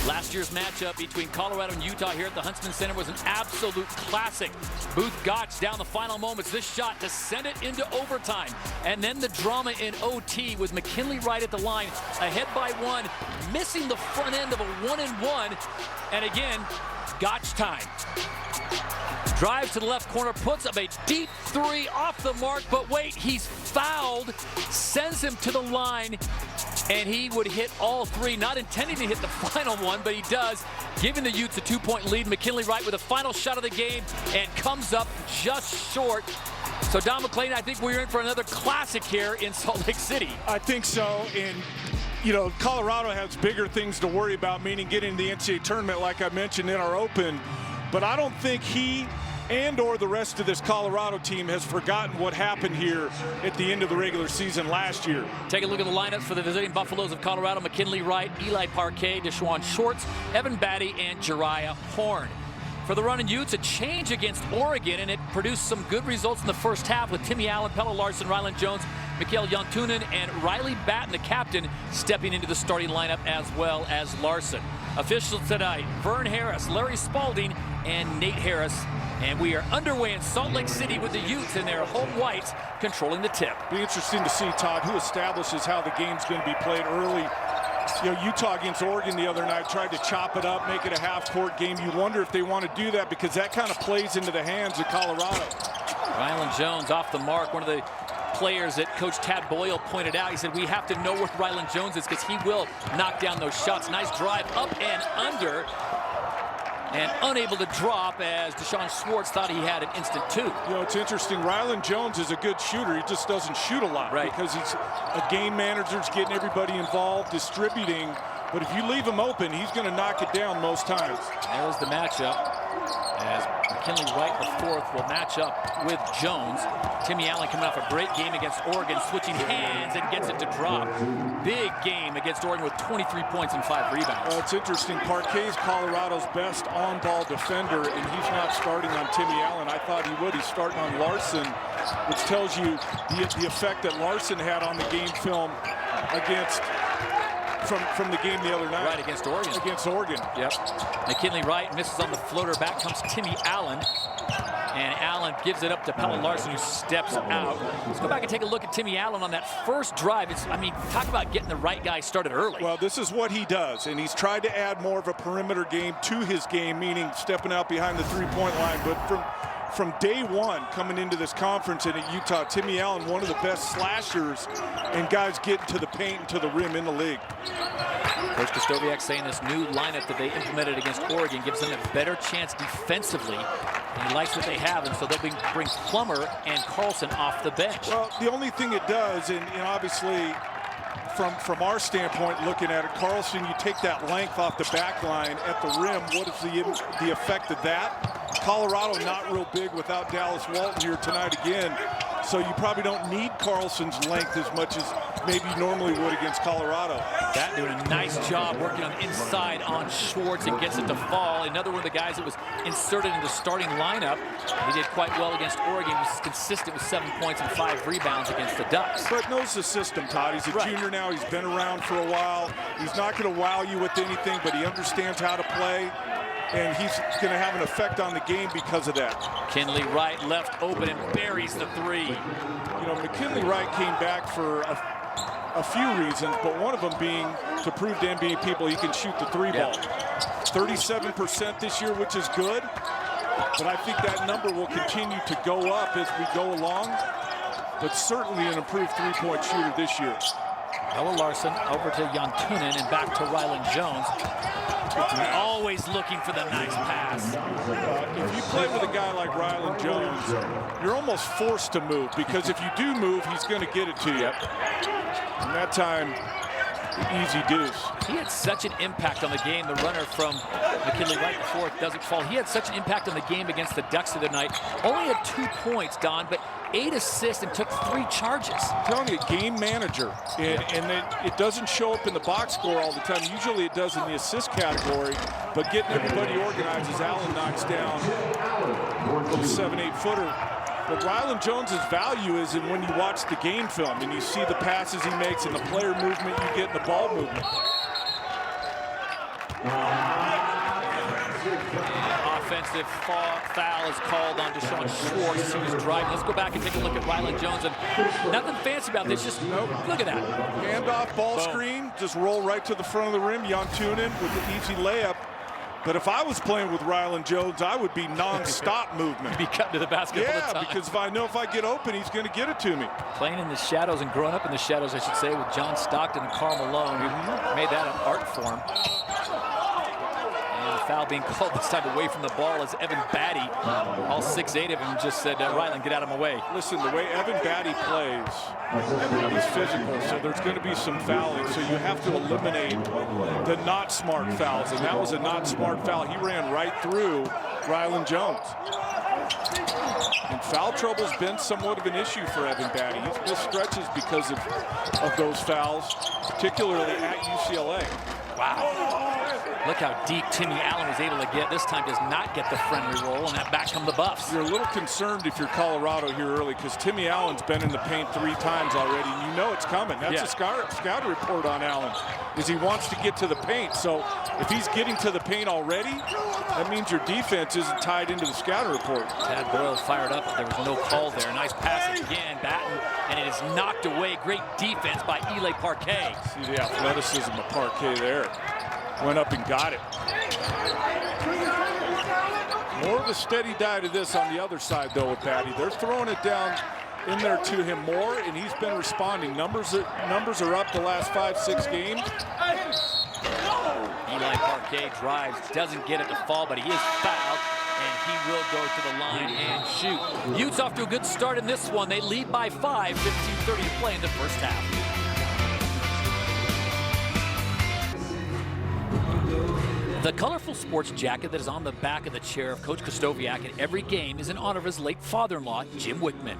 Last year's matchup between Colorado and Utah here at the Huntsman Center was an absolute classic. Booth Gotch down the final moments. This shot to send it into overtime. And then the drama in OT with McKinley Wright at the line, ahead by one, missing the front end of a 1-and-1. And again, Gotch time. Drives to the left corner, puts up a deep three off the mark, but wait, he's fouled, sends him to the line, and he would hit all three, not intending to hit the final one, but he does, giving the Utes a 2-point lead. McKinley Wright with the final shot of the game and comes up just short. So Don McClain, I think we're in for another classic here in Salt Lake City. I think so, and you know, Colorado has bigger things to worry about, meaning getting the NCAA tournament like I mentioned in our open, but I don't think he and or the rest of this Colorado team has forgotten what happened here at the end of the regular season last year. Take a look at the lineups for the visiting Buffaloes of Colorado. McKinley Wright, Eli Parquet, Deshaun Schwartz, Evan Batty, and Jariah Horn. For the Runnin' Utes, a change against Oregon, and it produced some good results in the first half with Timmy Allen, Pelle Larsson, Ryland Jones, Mikael Jantunen, and Riley Batten, the captain, stepping into the starting lineup as well as Larsson. Officials tonight, Vern Harris, Larry Spalding, and Nate Harris. And we are underway in Salt Lake City with the Utes in their home whites controlling the tip. Be interesting to see, Todd, who establishes how the game's going to be played early. You know, Utah against Oregon the other night tried to chop it up, make it a half-court game. You wonder if they want to do that because that kind of plays into the hands of Colorado. Ryland Jones off the mark, one of the players that Coach Tad Boyle pointed out. He said, we have to know where Ryland Jones is because he will knock down those shots. Nice drive up and under. And unable to drop as Deshaun Schwartz thought he had an instant two. You know, it's interesting. Ryland Jones is a good shooter. He just doesn't shoot a lot because he's a game manager, getting everybody involved, distributing. But if you leave him open, he's going to knock it down most times. There's the matchup as McKinley Wright, the fourth, will match up with Jones. Timmy Allen coming off a great game against Oregon, switching hands and gets it to drop. Big game against Oregon with 23 points and 5 rebounds. It's interesting. Parquet's Colorado's best on-ball defender, and he's not starting on Timmy Allen. I thought he would. He's starting on Larsson, which tells you the effect that Larsson had on the game film against from the game the other night. Right, against Oregon. Against Oregon. Yep. McKinley Wright misses on the floater. Back comes Timmy Allen. And Allen gives it up to Pelle Larsson, who steps out. Let's go back and take a look at Timmy Allen on that first drive. I mean, talk about getting the right guy started early. Well, this is what he does, and he's tried to add more of a perimeter game to his game, meaning stepping out behind the three-point line. But from day one coming into this conference and at Utah, Timmy Allen, one of the best slashers and guys getting to the paint and to the rim in the league. Coach Kostoviak saying this new lineup that they implemented against Oregon gives them a better chance defensively. And he likes what they have, and so they'll bring Plummer and Carlson off the bench. Well, the only thing it does, and obviously from our standpoint looking at it, Carlson, you take that length off the back line at the rim. What is the effect of that? Colorado not real big without Dallas Walton here tonight again. So you probably don't need Carlson's length as much as maybe you normally would against Colorado. That doing a nice job working on the inside on Schwartz and gets it to fall. Another one of the guys that was inserted in the starting lineup. He did quite well against Oregon. He was consistent with 7 points and 5 rebounds against the Ducks. But knows the system, Todd. He's a junior now. He's been around for a while. He's not going to wow you with anything, but he understands how to play. And he's going to have an effect on the game because of that. McKinley Wright left open and buries the three. You know, McKinley Wright came back for a few reasons, but one of them being to prove to NBA people he can shoot the three ball. 37% this year, which is good, but I think that number will continue to go up as we go along, but certainly an improved three-point shooter this year. Pelle Larsson over to Jantunen and back to Ryland Jones. Always looking for the nice pass. If you play with a guy like Ryland Jones, you're almost forced to move, because if you do move, he's going to get it to you. And that time, easy deuce. He had such an impact on the game. The runner from McKinley Wright, the fourth, doesn't fall. He had such an impact on the game against the Ducks the other night. Only had 2 points, Don, but 8 assists and took 3 charges. I'm telling you, game manager. And it doesn't show up in the box score all the time. Usually it does in the assist category, but getting everybody organized as Allen knocks down a little 7-8 footer. But Ryland Jones's value is in when you watch the game film and you see the passes he makes and the player movement you get in the ball movement. Offensive foul is called on Deshaun Schwartz. He was driving. Let's go back and take a look at Rylan Jones. And nothing fancy about this. Just look at that. Handoff, ball Boom. screen, just roll right to the front of the rim. Yantunin with the easy layup. But if I was playing with Rylan Jones, I would be non-stop movement. Be cutting to the basket all the Yeah, time. because if I know if I get open, he's going to get it to me. Playing in the shadows and growing up in the shadows, I should say, with John Stockton and Karl Malone, who made that an art form. And the foul being called this time away from the ball as Evan Batty, all 6'8" of him, just said, Rylan, get out of my way. Listen, the way Evan Batty plays, he's physical, so there's going to be some fouling. So you have to eliminate the not smart fouls, and that was a not smart foul. He ran right through Rylan Jones. And foul trouble's been somewhat of an issue for Evan Batty. He's missed stretches because of those fouls, particularly at UCLA. Wow. Look how deep Timmy Allen was able to get. This time does not get the friendly roll, and that back come the Buffs. You're a little concerned if you're Colorado here early because Timmy Allen's been in the paint 3 times already, and you know it's coming. That's a scout report on Allen, is he wants to get to the paint. So if he's getting to the paint already, that means your defense isn't tied into the scout report. Tad Boyle fired up, but there was no call there. Nice pass again, Batten, and it is knocked away. Great defense by Eli Parquet. See the athleticism of Parquet there. Went up and got it. More of a steady diet of this on the other side, though, with Batty. They're throwing it down in there to him more, and he's been responding. Numbers are up the last 5-6 games. Eli Parquet drives, doesn't get it to fall, but he is fouled, and he will go to the line and shoot. Utes off to a good start in this one. They lead by 5, 15:30 to play in the first half. The colorful sports jacket that is on the back of the chair of Coach Krystkowiak at every game is in honor of his late father-in-law, Jim Wickman.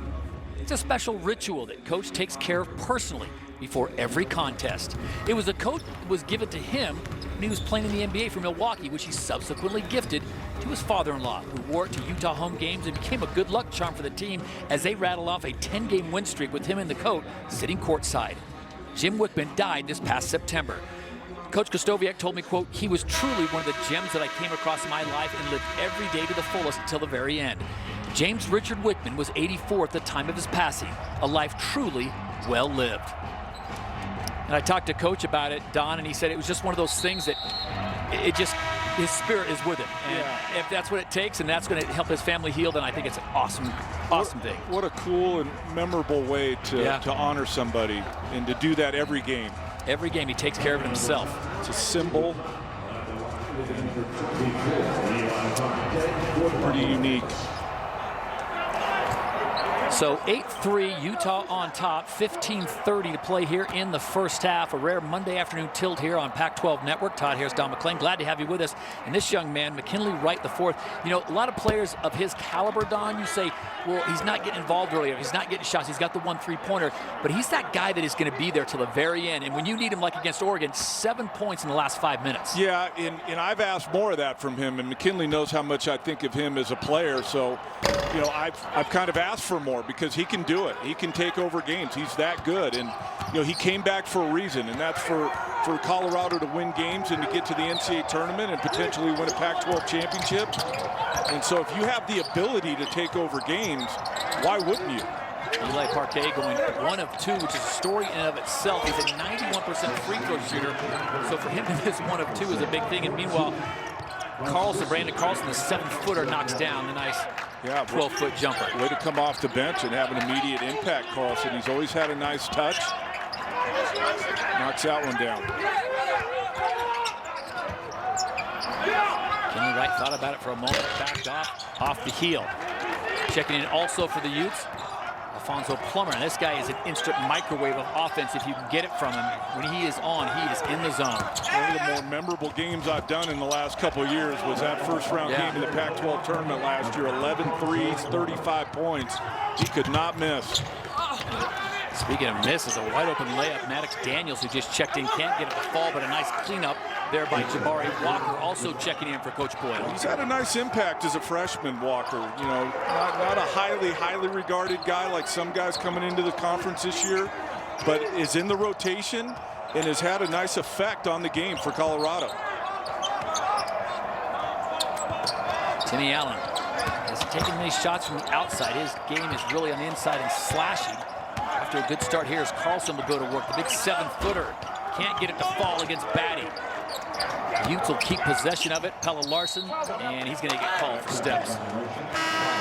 It's a special ritual that Coach takes care of personally before every contest. It was a coat that was given to him when he was playing in the NBA for Milwaukee, which he subsequently gifted to his father-in-law, who wore it to Utah home games and became a good luck charm for the team as they rattled off a 10-game win streak with him in the coat sitting courtside. Jim Wickman died this past September. Coach Krystkowiak told me, quote, he was truly one of the gems that I came across in my life and lived every day to the fullest until the very end. James Richard Wickman was 84 at the time of his passing, a life truly well lived. And I talked to Coach about it, Don, and he said it was just one of those things that his spirit is with him. And if that's what it takes and that's going to help his family heal, then I think it's an awesome thing. What a cool and memorable way to honor somebody and to do that every game. Every game he takes care of it himself. It's a symbol. Pretty unique. So 8-3, Utah on top, 15:30 to play here in the first half. A rare Monday afternoon tilt here on Pac-12 Network. Todd Harris, Don McClain, glad to have you with us. And this young man, McKinley Wright IV, you know, a lot of players of his caliber, Don, you say, well, he's not getting involved earlier. He's not getting shots. He's got the 1 3-pointer. But he's that guy that is going to be there till the very end. And when you need him, like against Oregon, 7 points in the last 5 minutes. Yeah, and I've asked more of that from him. And McKinley knows how much I think of him as a player. So, you know, I've kind of asked for more because he can do it. He can take over games. He's that good. And, you know, he came back for a reason. And that's for Colorado to win games and to get to the NCAA tournament and potentially win a Pac-12 championship. And so if you have the ability to take over games, why wouldn't you? Eli Parquet going 1 of 2, which is a story in and of itself. He's a 91% free throw shooter. So for him to miss 1 of 2 is a big thing. And meanwhile, Brandon Carlson, the 7-footer, knocks down the nice 12-foot jumper. Way to come off the bench and have an immediate impact, Carlson. He's always had a nice touch. Knocks that one down. Kenny Wright thought about it for a moment, backed off the heel. Checking in also for the Utes, Alfonso Plummer. And this guy is an instant microwave of offense if you can get it from him. When he is on, he is in the zone. One of the more memorable games I've done in the last couple of years was that first round game of the Pac-12 tournament last year. 11 threes, 35 points. He could not miss. Speaking of misses, a wide open layup. Maddox Daniels, who just checked in, can't get it to fall, but a nice cleanup there by Jabari Walker, also checking in for Coach Boyle. He's had a nice impact as a freshman, Walker. You know, not a highly regarded guy like some guys coming into the conference this year, but is in the rotation and has had a nice effect on the game for Colorado. Timmy Allen has taken many shots from the outside. His game is really on the inside and slashing. After a good start here, as Carlson will go to work. The big 7-footer can't get it to fall against Batty. Utes will keep possession of it. Pelle Larsson, and he's going to get called for steps.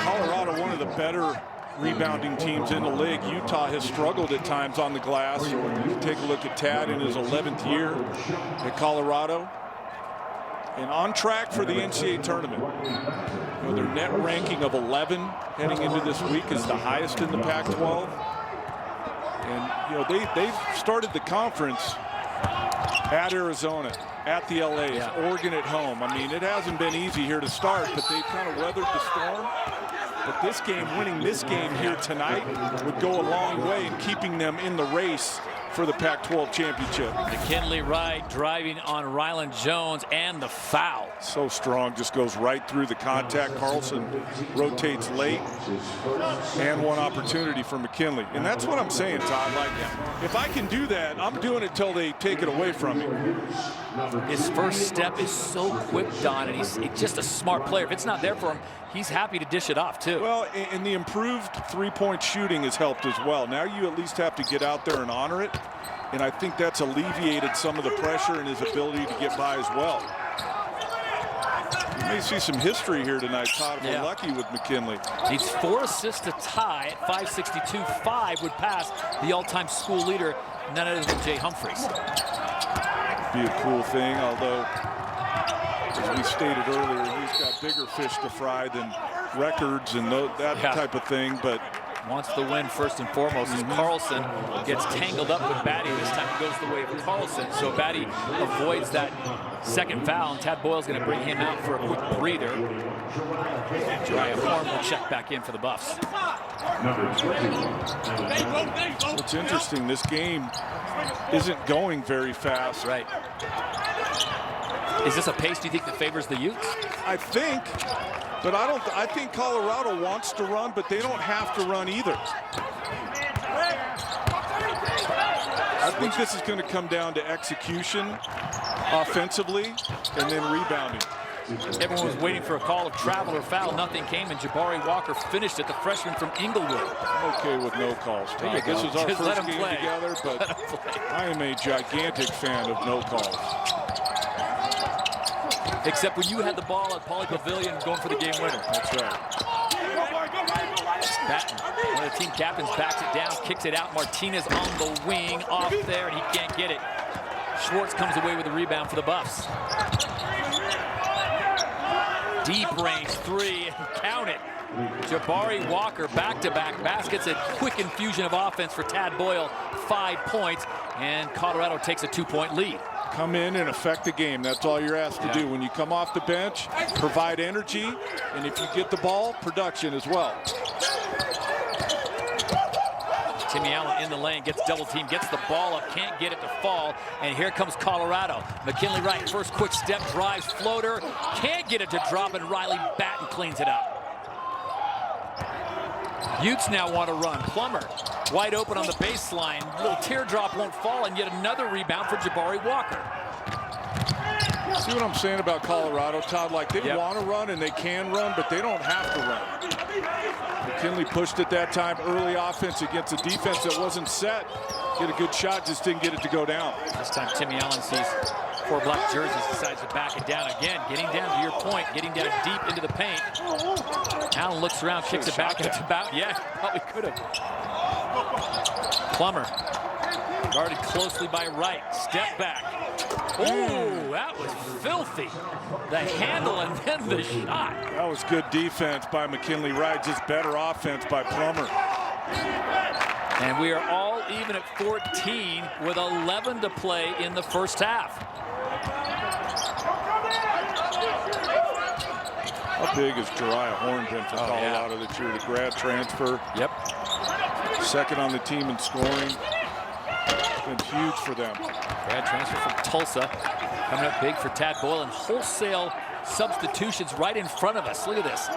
Colorado, one of the better rebounding teams in the league. Utah has struggled at times on the glass. You take a look at Tad in his 11th year at Colorado. And on track for the NCAA tournament. You know, their net ranking of 11 heading into this week is the highest in the Pac-12. And you know, they've started the conference at Arizona, at the LAs, Oregon at home. I mean, it hasn't been easy here to start, but they've kind of weathered the storm. But this game, winning this game here tonight, would go a long way in keeping them in the race for the Pac-12 championship. McKinley Wright driving on Rylan Jones, and the foul. So strong, just goes right through the contact. Carlson rotates late, and one opportunity for McKinley. And that's what I'm saying, Todd. Like, if I can do that, I'm doing it till they take it away from me. His first step is so quick, Don, and he's just a smart player. If it's not there for him, he's happy to dish it off, too. Well, and the improved three-point shooting has helped as well. Now you at least have to get out there and honor it, and I think that's alleviated some of the pressure and his ability to get by as well. You may see some history here tonight, Todd, if we're lucky with McKinley. Needs 4 assists to tie at 562. 5 would pass the all-time school leader, none other than Jay Humphreys. Be a cool thing, although, as we stated earlier, he's got bigger fish to fry than records and that type of thing, but wants the win first and foremost. As Carlson gets tangled up with Batty, this time it goes the way of Carlson, so Batty avoids that second foul, and Tad Boyle's going to bring him out for a quick breather. Jariah Horn will check back in for the Buffs. What's interesting, this game isn't going very fast. Right. Is this a pace, do you think, that favors the Utes? I think, but I think Colorado wants to run, but they don't have to run either. I think this is going to come down to execution offensively and then rebounding. Everyone was waiting for a call of travel or foul. Nothing came, and Jabari Walker finished it, the freshman from Inglewood. I'm okay with no calls, Todd. This is our first game together, but I am a gigantic fan of no calls. Except when you had the ball at Pauley Pavilion going for the game winner. That's right. Batten, one of the team captains, backs it down, kicks it out. Martinez on the wing, off there, and he can't get it. Schwartz comes away with the rebound for the Buffs. Deep range 3, and count it. Jabari Walker back-to-back baskets, a quick infusion of offense for Tad Boyle, 5 points, and Colorado takes a 2-point lead. Come in and affect the game. That's all you're asked to do. When you come off the bench, provide energy, and if you get the ball, production as well. Timmy Allen in the lane, gets double teamed, gets the ball up, can't get it to fall, and here comes Colorado. McKinley Wright, first quick step, drives, floater, can't get it to drop, and Riley Batten cleans it up. Utes now want to run. Plummer wide open on the baseline. Little teardrop won't fall, and yet another rebound for Jabari Walker. See what I'm saying about Colorado, Todd? Like, they want to run and they can run, but they don't have to run. McKinley pushed it that time. Early offense against a defense that wasn't set. Get a good shot, just didn't get it to go down. This time Timmy Allen sees 4 black jerseys, decides to back it down again. Getting down to your point, getting down deep into the paint. Allen looks around, kicks it back, and it's about, probably could have. Plummer, guarded closely by Wright, step back. Ooh, that was filthy. The handle and then the shot. That was good defense by McKinley Wright, just better offense by Plummer. And we are all even at 14 with 11 to play in the first half. How big has Jariah Horn been for Colorado this year? The grad transfer. Yep. Second on the team in scoring. It's been huge for them. Grad transfer from Tulsa. Coming up big for Tad Boyle, and wholesale substitutions right in front of us. Look at this.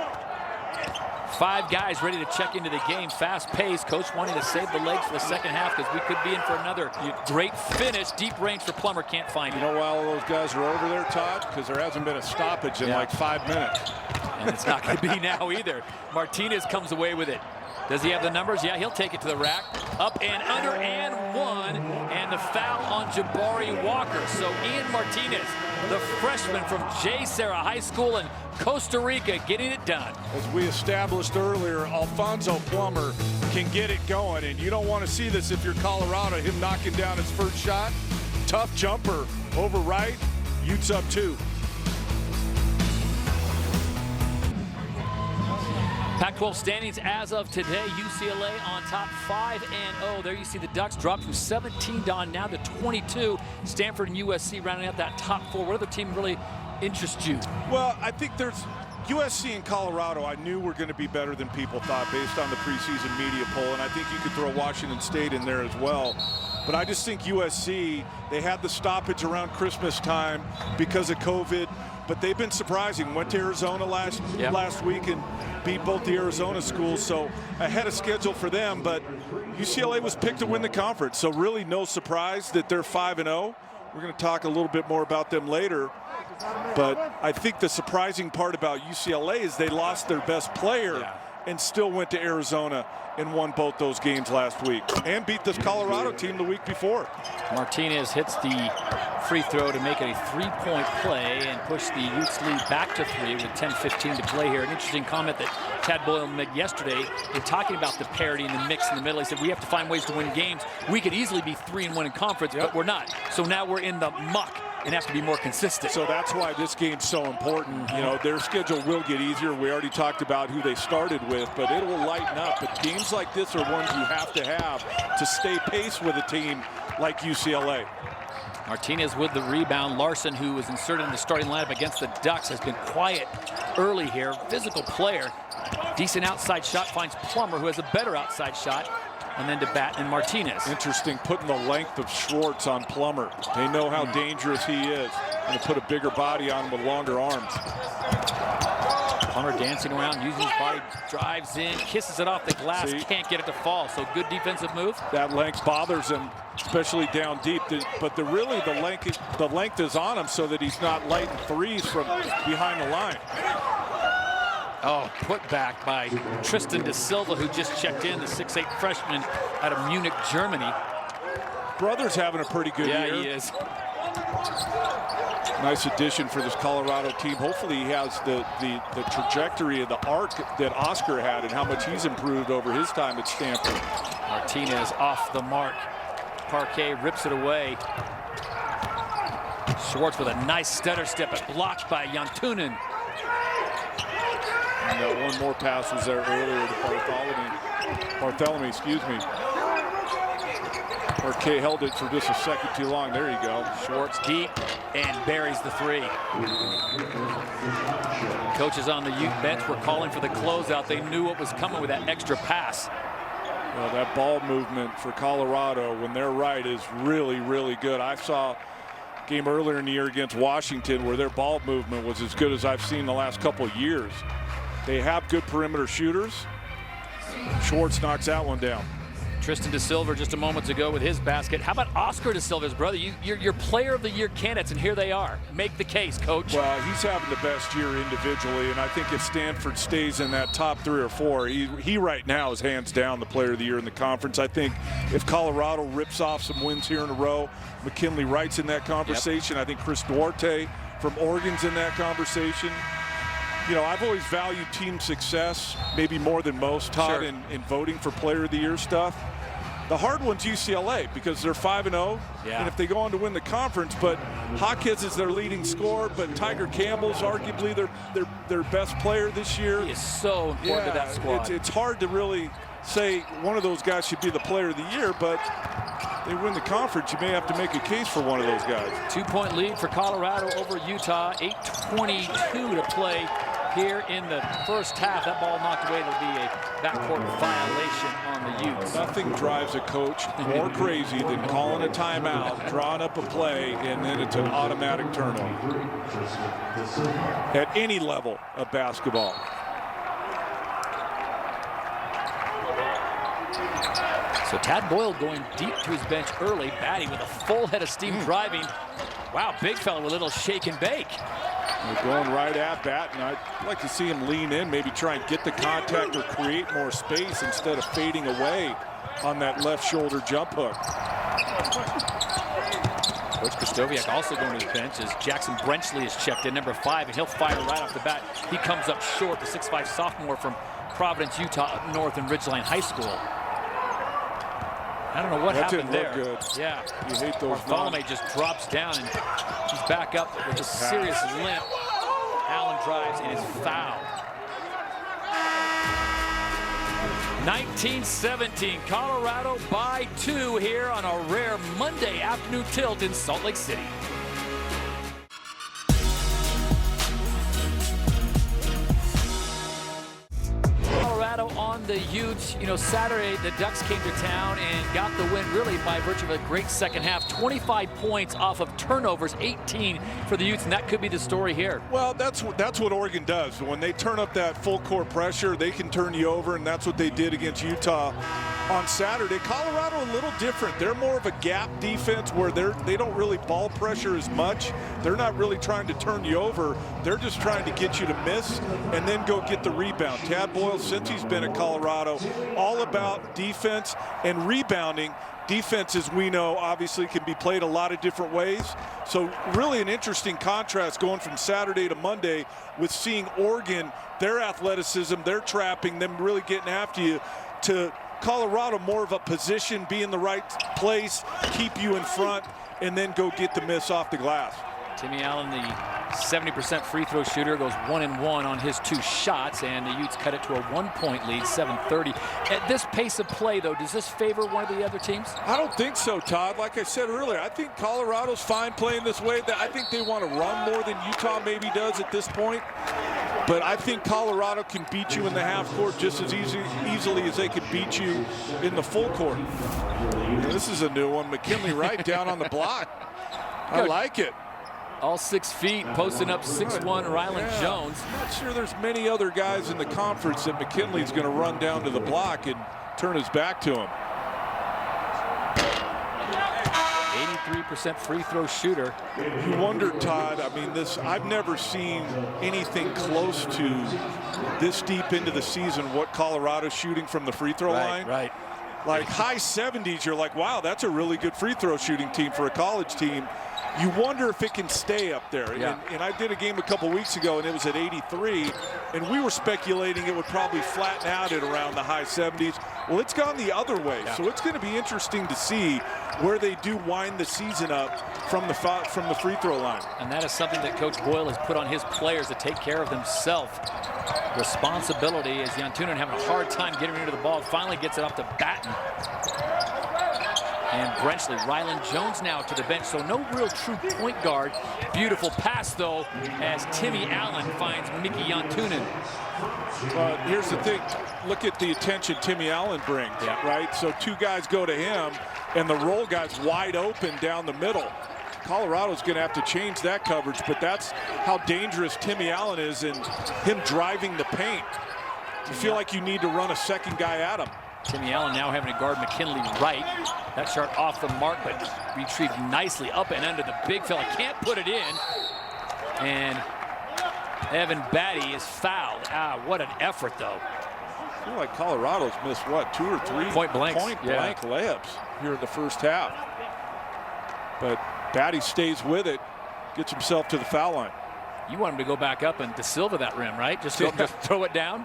5 guys ready to check into the game. Fast pace. Coach wanting to save the legs for the second half because we could be in for another great finish. Deep range for Plummer. Can't find it. You know why all those guys are over there, Todd? Because there hasn't been a stoppage in like 5 minutes. And it's not going to be now either. Martinez comes away with it. Does he have the numbers? Yeah, he'll take it to the rack. Up and under and one. And the foul on Jabari Walker. So Ian Martinez, the freshman from J. Serra High School in Costa Rica, getting it done. As we established earlier, Alfonso Plummer can get it going. And you don't want to see this if you're Colorado, him knocking down his first shot. Tough jumper over right. Utes up 2. Pac-12 standings as of today, UCLA on top 5-0. There you see the Ducks drop from 17 down now to 22. Stanford and USC rounding out that top 4. What other team really interests you? Well, I think there's USC and Colorado I knew were going to be better than people thought based on the preseason media poll, and I think you could throw Washington State in there as well. But I just think USC, they had the stoppage around Christmas time because of COVID, but they've been surprising. Went to Arizona last week and beat both the Arizona schools, so ahead of schedule for them. But UCLA was picked to win the conference, so really no surprise that they're 5-0. We're going to talk a little bit more about them later. But I think the surprising part about UCLA is they lost their best player and still went to Arizona and won both those games last week and beat this Colorado team the week before. Martinez hits the free throw to make it a 3-point play and push the Utes lead back to 3 with 10:15 to play here. An interesting comment that Tad Boyle made yesterday in talking about the parity and the mix in the middle. He said we have to find ways to win games. We could easily be 3-1 in conference, but we're not. So now we're in the muck and have to be more consistent. So that's why this game's so important. You know, their schedule will get easier. We already talked about who they started with, but it will lighten up. But games like this are ones you have to stay pace with a team like UCLA. Martinez with the rebound. Larson, who was inserted in the starting lineup against the Ducks, has been quiet early here. Physical player. Decent outside shot, finds Plummer, who has a better outside shot. And then to bat and Martinez. Interesting, putting the length of Schwartz on Plummer. They know how dangerous he is. And to put a bigger body on him with longer arms. Plummer dancing around, using his body, drives in, kisses it off the glass, can't get it to fall. So good defensive move. That length bothers him, especially down deep. But the length is on him so that he's not lighting threes from behind the line. Oh, put back by Tristan da Silva, who just checked in, the 6'8" freshman out of Munich, Germany. Brother's having a pretty good year. Yeah, he is. Nice addition for this Colorado team. Hopefully he has the trajectory of the arc that Oscar had and how much he's improved over his time at Stanford. Martinez off the mark. Parquet rips it away. Schwartz with a nice stutter step, but blocked by Jantunen. And that one more pass was there earlier to Bartholomew, excuse me. Parquet held it for just a second too long. There you go. Schwartz deep and buries the 3. Coaches on the Ute bench were calling for the closeout. They knew what was coming with that extra pass. Well, that ball movement for Colorado when they're right is really, really good. I saw a game earlier in the year against Washington where their ball movement was as good as I've seen the last couple of years. They have good perimeter shooters. Schwartz knocks that one down. Tristan da Silva just a moment ago with his basket. How about Oscar da Silva's brother? You're player of the year candidates, and here they are. Make the case, coach. Well, he's having the best year individually, and I think if Stanford stays in that top 3 or 4, he right now is hands down the player of the year in the conference. I think if Colorado rips off some wins here in a row, McKinley Wright's in that conversation. I think Chris Duarte from Oregon's in that conversation. You know, I've always valued team success, maybe more than most, Todd, in voting for player of the year stuff. The hard one's UCLA because they're 5-0, and if they go on to win the conference, but Hawkins is their leading scorer, but Tiger Campbell's arguably their best player this year. He is so important to that squad. It's hard to really say one of those guys should be the player of the year, but they win the conference, you may have to make a case for one of those guys. 2-point lead for Colorado over Utah. 8:22 to play here in the first half. That ball knocked away. It'll be a backcourt violation on the Utes. Nothing drives a coach more crazy than calling a timeout, drawing up a play, and then it's an automatic turnover at any level of basketball. So Tad Boyle going deep to his bench early. Batty with a full head of steam driving. Wow, big fella with a little shake and bake. They're going right at Batten. I'd like to see him lean in, maybe try and get the contact or create more space instead of fading away on that left shoulder jump hook. Coach Krzysztofiak also going to his bench as Jackson Brenchley is checked in, number 5, and he'll fire right off the bat. He comes up short, the 6'5" sophomore from Providence, Utah, up north in Ridgeline High School. I don't know what happened there. That didn't look good. Yeah. You hate those. Bartholomew just drops down and he's back up with a serious limp. Allen drives and is fouled. 19-17, Colorado by 2 here on a rare Monday afternoon tilt in Salt Lake City. Colorado on the Utes. You know, Saturday the Ducks came to town and got the win really by virtue of a great second half. 25 points off of turnovers, 18 for the Utes, and that could be the story here. Well, that's what Oregon does. When they turn up that full court pressure, they can turn you over, and that's what they did against Utah on Saturday. Colorado a little different. They're more of a gap defense where they don't really ball pressure as much. They're not really trying to turn you over. They're just trying to get you to miss and then go get the rebound. Tad Boyle, since he's been at Colorado, all about defense and rebounding. Defense, as we know, obviously can be played a lot of different ways. So really an interesting contrast going from Saturday to Monday with seeing Oregon, their athleticism, their trapping, them really getting after you, to Colorado more of a position, be in the right place, keep you in front, and then go get the miss off the glass. Timmy Allen, the 70% free throw shooter, goes 1-1 on his 2 shots, and the Utes cut it to a 1-point lead, 7:30. At this pace of play, though, does this favor one of the other teams? I don't think so, Todd. Like I said earlier, I think Colorado's fine playing this way. I think they want to run more than Utah maybe does at this point. But I think Colorado can beat you in the half court just as easily as they could beat you in the full court. This is a new one. McKinley Wright down on the block. I like it. All 6 feet, posting up 6'1", Ryland Jones. I'm not sure there's many other guys in the conference that McKinley's going to run down to the block and turn his back to him. 83% free throw shooter. You wonder, Todd, I mean, I've never seen anything close to this deep into the season what Colorado's shooting from the free throw line. Right. Like high 70s, you're like, wow, that's a really good free throw shooting team for a college team. You wonder if it can stay up there. Yeah. And I did a game a couple weeks ago, and it was at 83, and we were speculating it would probably flatten out at around the high 70s. Well, it's gone the other way, so it's going to be interesting to see where they do wind the season up from the free throw line. And that is something that Coach Boyle has put on his players to take care of themselves. Responsibility, as Jantunen having a hard time getting into the ball, finally gets it up to Batten. And Brenchley, Ryland Jones now to the bench, so no real true point guard. Beautiful pass, though, as Timmy Allen finds Mickey Jantunen. Here's the thing. Look at the attention Timmy Allen brings, right? So 2 guys go to him, and the roll guy's wide open down the middle. Colorado's going to have to change that coverage, but that's how dangerous Timmy Allen is in him driving the paint. You feel like you need to run a second guy at him. Timmy Allen now having to guard McKinley Wright. That shot off the mark, but retrieved nicely up and under the big fella. Can't put it in. And Evan Batty is fouled. What an effort, though. I feel like Colorado's missed, what, 2 or 3 point blank layups here in the first half. But Batty stays with it, gets himself to the foul line. You want him to go back up and De Silva that rim, right? Just throw it down?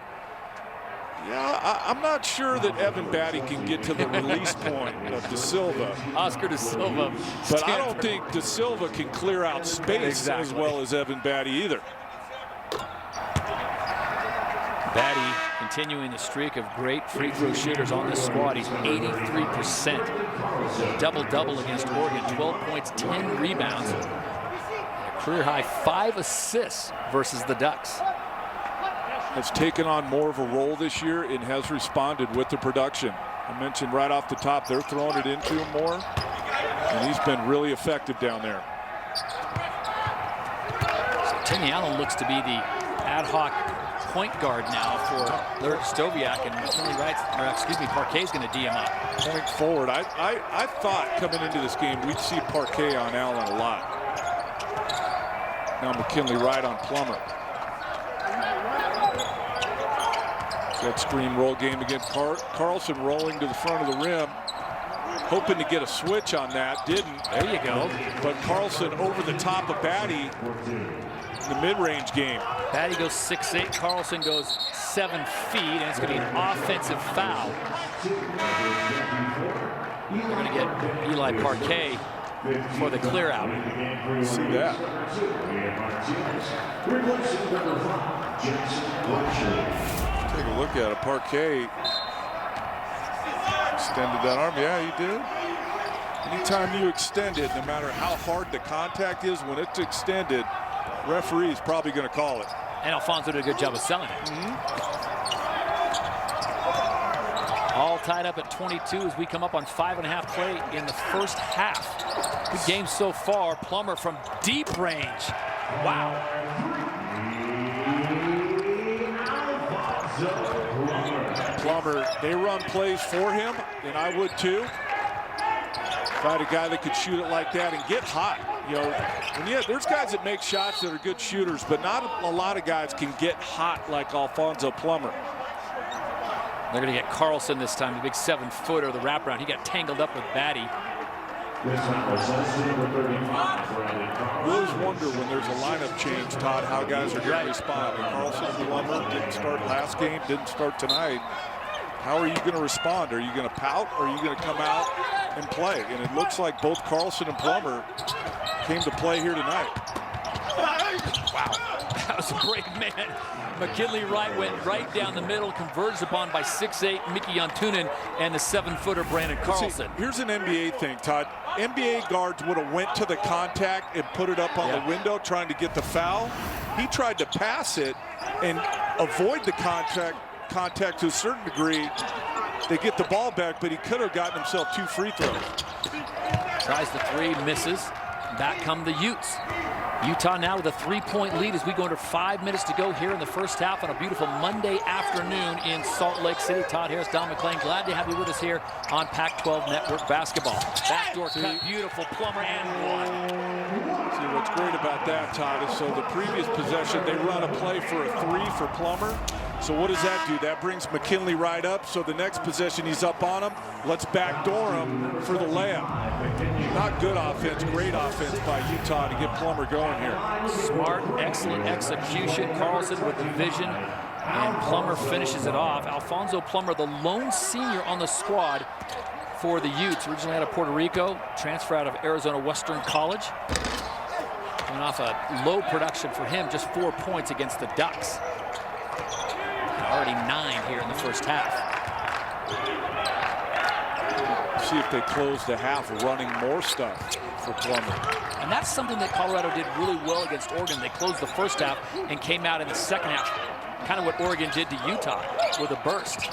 Yeah, I'm not sure that Evan Batty can get to the release point of De Silva. Oscar De Silva. But I don't think De Silva can clear out space as well as Evan Batty either. Batty continuing the streak of great free throw shooters on this squad. He's 83%. Double-double against Oregon. 12 points, 10 rebounds. A career high 5 assists versus the Ducks. Has taken on more of a role this year and has responded with the production. I mentioned right off the top, they're throwing it into him more, and he's been really effective down there. So Timmy Allen looks to be the ad hoc point guard now for Larry Stoviak, and McKinley Wright, or excuse me, Parquet's going to D him up. Point forward, I thought coming into this game we'd see Parquet on Allen a lot. Now McKinley Wright on Plummer. That screen roll game against Carlson, rolling to the front of the rim. Hoping to get a switch on that. Didn't. There you go. But Carlson over the top of Batty in the mid-range game. Batty goes 6'8". Carlson goes 7 feet, and it's going to be an offensive foul. They're going to get Eli Parquet for the clear out. See that. Take a look at it. Parquet extended that arm. Yeah, he did. Anytime you extend it, no matter how hard the contact is, when it's extended, referee's probably going to call it. And Alfonso did a good job of selling it. All tied up at 22 as we come up on 5.5 play in the first half. Good game so far. Plummer from deep range. Wow. Plummer, they run plays for him, and I would too. If I had a guy that could shoot it like that and get hot. You know, and yeah, there's guys that make shots that are good shooters, but not a lot of guys can get hot like Alfonso Plummer. They're going to get Carlson this time, the big 7-footer, the wraparound. He got tangled up with Batty. You always wonder when there's a lineup change, Todd, how guys are going to respond. And Carlson Plummer didn't start last game, didn't start tonight. How are you going to respond? Are you going to pout, or are you going to come out and play? And it looks like both Carlson and Plummer came to play here tonight. Wow, that was a brave man. McKinley Wright went right down the middle, converged upon by 6'8" Mickey Yantunen and the 7-footer Brandon Carlson. See, here's an NBA thing, Todd. NBA guards would have went to the contact and put it up on the window trying to get the foul. He tried to pass it and avoid the contact to a certain degree. They get the ball back, but he could have gotten himself 2 free throws. Tries the 3, misses. Back come the Utes. Utah now with a 3-point lead as we go under 5 minutes to go here in the first half on a beautiful Monday afternoon in Salt Lake City. Todd Harris, Don McClain, glad to have you with us here on Pac-12 Network Basketball. Backdoor cut, beautiful Plummer and 1. See, what's great about that, Todd, is so the previous possession, they run a play for a 3 for Plummer. So what does that do? That brings McKinley right up. So the next possession, he's up on him. Let's backdoor him for the layup. Not good offense, great offense by Utah to get Plummer going here. Smart, excellent execution. Carlson with the vision, and Plummer finishes it off. Alfonso Plummer, the lone senior on the squad for the Utes, originally out of Puerto Rico, transfer out of Arizona Western College. Coming off a low production for him, just 4 points against the Ducks. Already 9 here in the first half. See if they close the half running more stuff for Plummer. And that's something that Colorado did really well against Oregon. They closed the first half and came out in the second half. Kind of what Oregon did to Utah with a burst.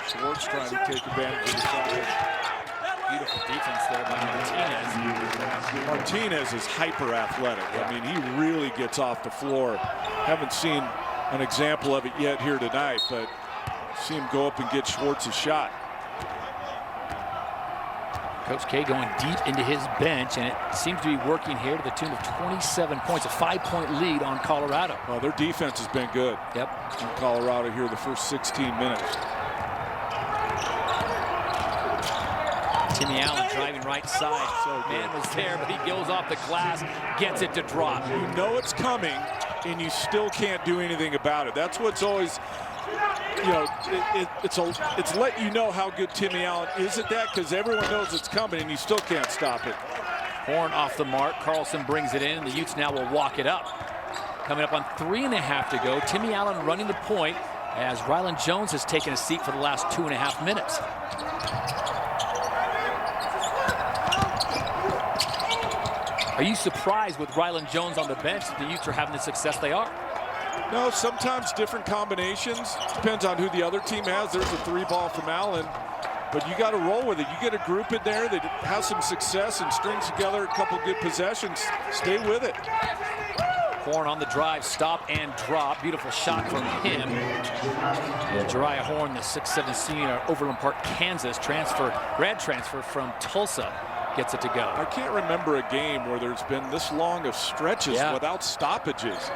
Schwartz trying to take advantage of the side. Beautiful defense there by Martinez. Martinez is hyper athletic. I mean, he really gets off the floor. Haven't seen an example of it yet here tonight, but see him go up and get Schwartz's shot. Coach K going deep into his bench, and it seems to be working here to the tune of 27 points, a 5-point lead on Colorado. Well, their defense has been good. Yep. In Colorado here the first 16 minutes. Timmy Allen driving right side. So man was there, but he goes off the glass, gets it to drop. You know it's coming, and you still can't do anything about it. That's what's always, you know, it's letting you know how good Timmy Allen is at that, because everyone knows it's coming, and you still can't stop it. Horn off the mark. Carlson brings it in, and the Utes now will walk it up. Coming up on 3.5 to go. Timmy Allen running the point as Rylan Jones has taken a seat for the last 2.5 minutes. Are you surprised with Rylan Jones on the bench that the Utes are having the success they are? No, sometimes different combinations. Depends on who the other team has. There's a 3-ball from Allen, but you got to roll with it. You get a group in there that has some success and strings together a couple good possessions. Stay with it. Horn on the drive, stop and drop. Beautiful shot from him. Jariah Horn, the 6'7" senior at Overland Park, Kansas, grad transfer from Tulsa. gets it to go. I can't remember a game where there's been this long of stretches without stoppages.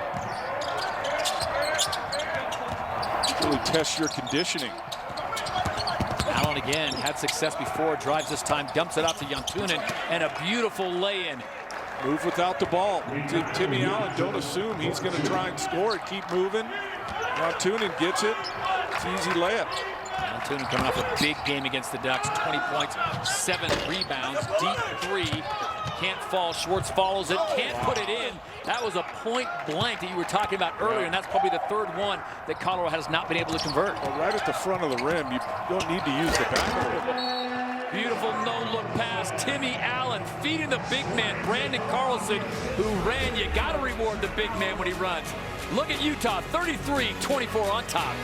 Really test your conditioning. Allen again had success before, drives this time, dumps it out to Jantunen, and a beautiful lay-in. Move without the ball. Timmy Allen, don't assume he's going to try and score it. Keep moving. Jantunen gets it. It's an easy layup. Jantunen coming off a big game against the Ducks. 20 points, 7 rebounds, deep three. Can't fall. Schwartz follows it, can't put it in. That was a point blank that you were talking about earlier, and that's probably the third one that Colorado has not been able to convert. Well, right at the front of the rim, you don't need to use the back. Beautiful no-look pass. Timmy Allen feeding the big man, Brandon Carlson, who ran. You got to reward the big man when he runs. Look at Utah, 33-24 on top.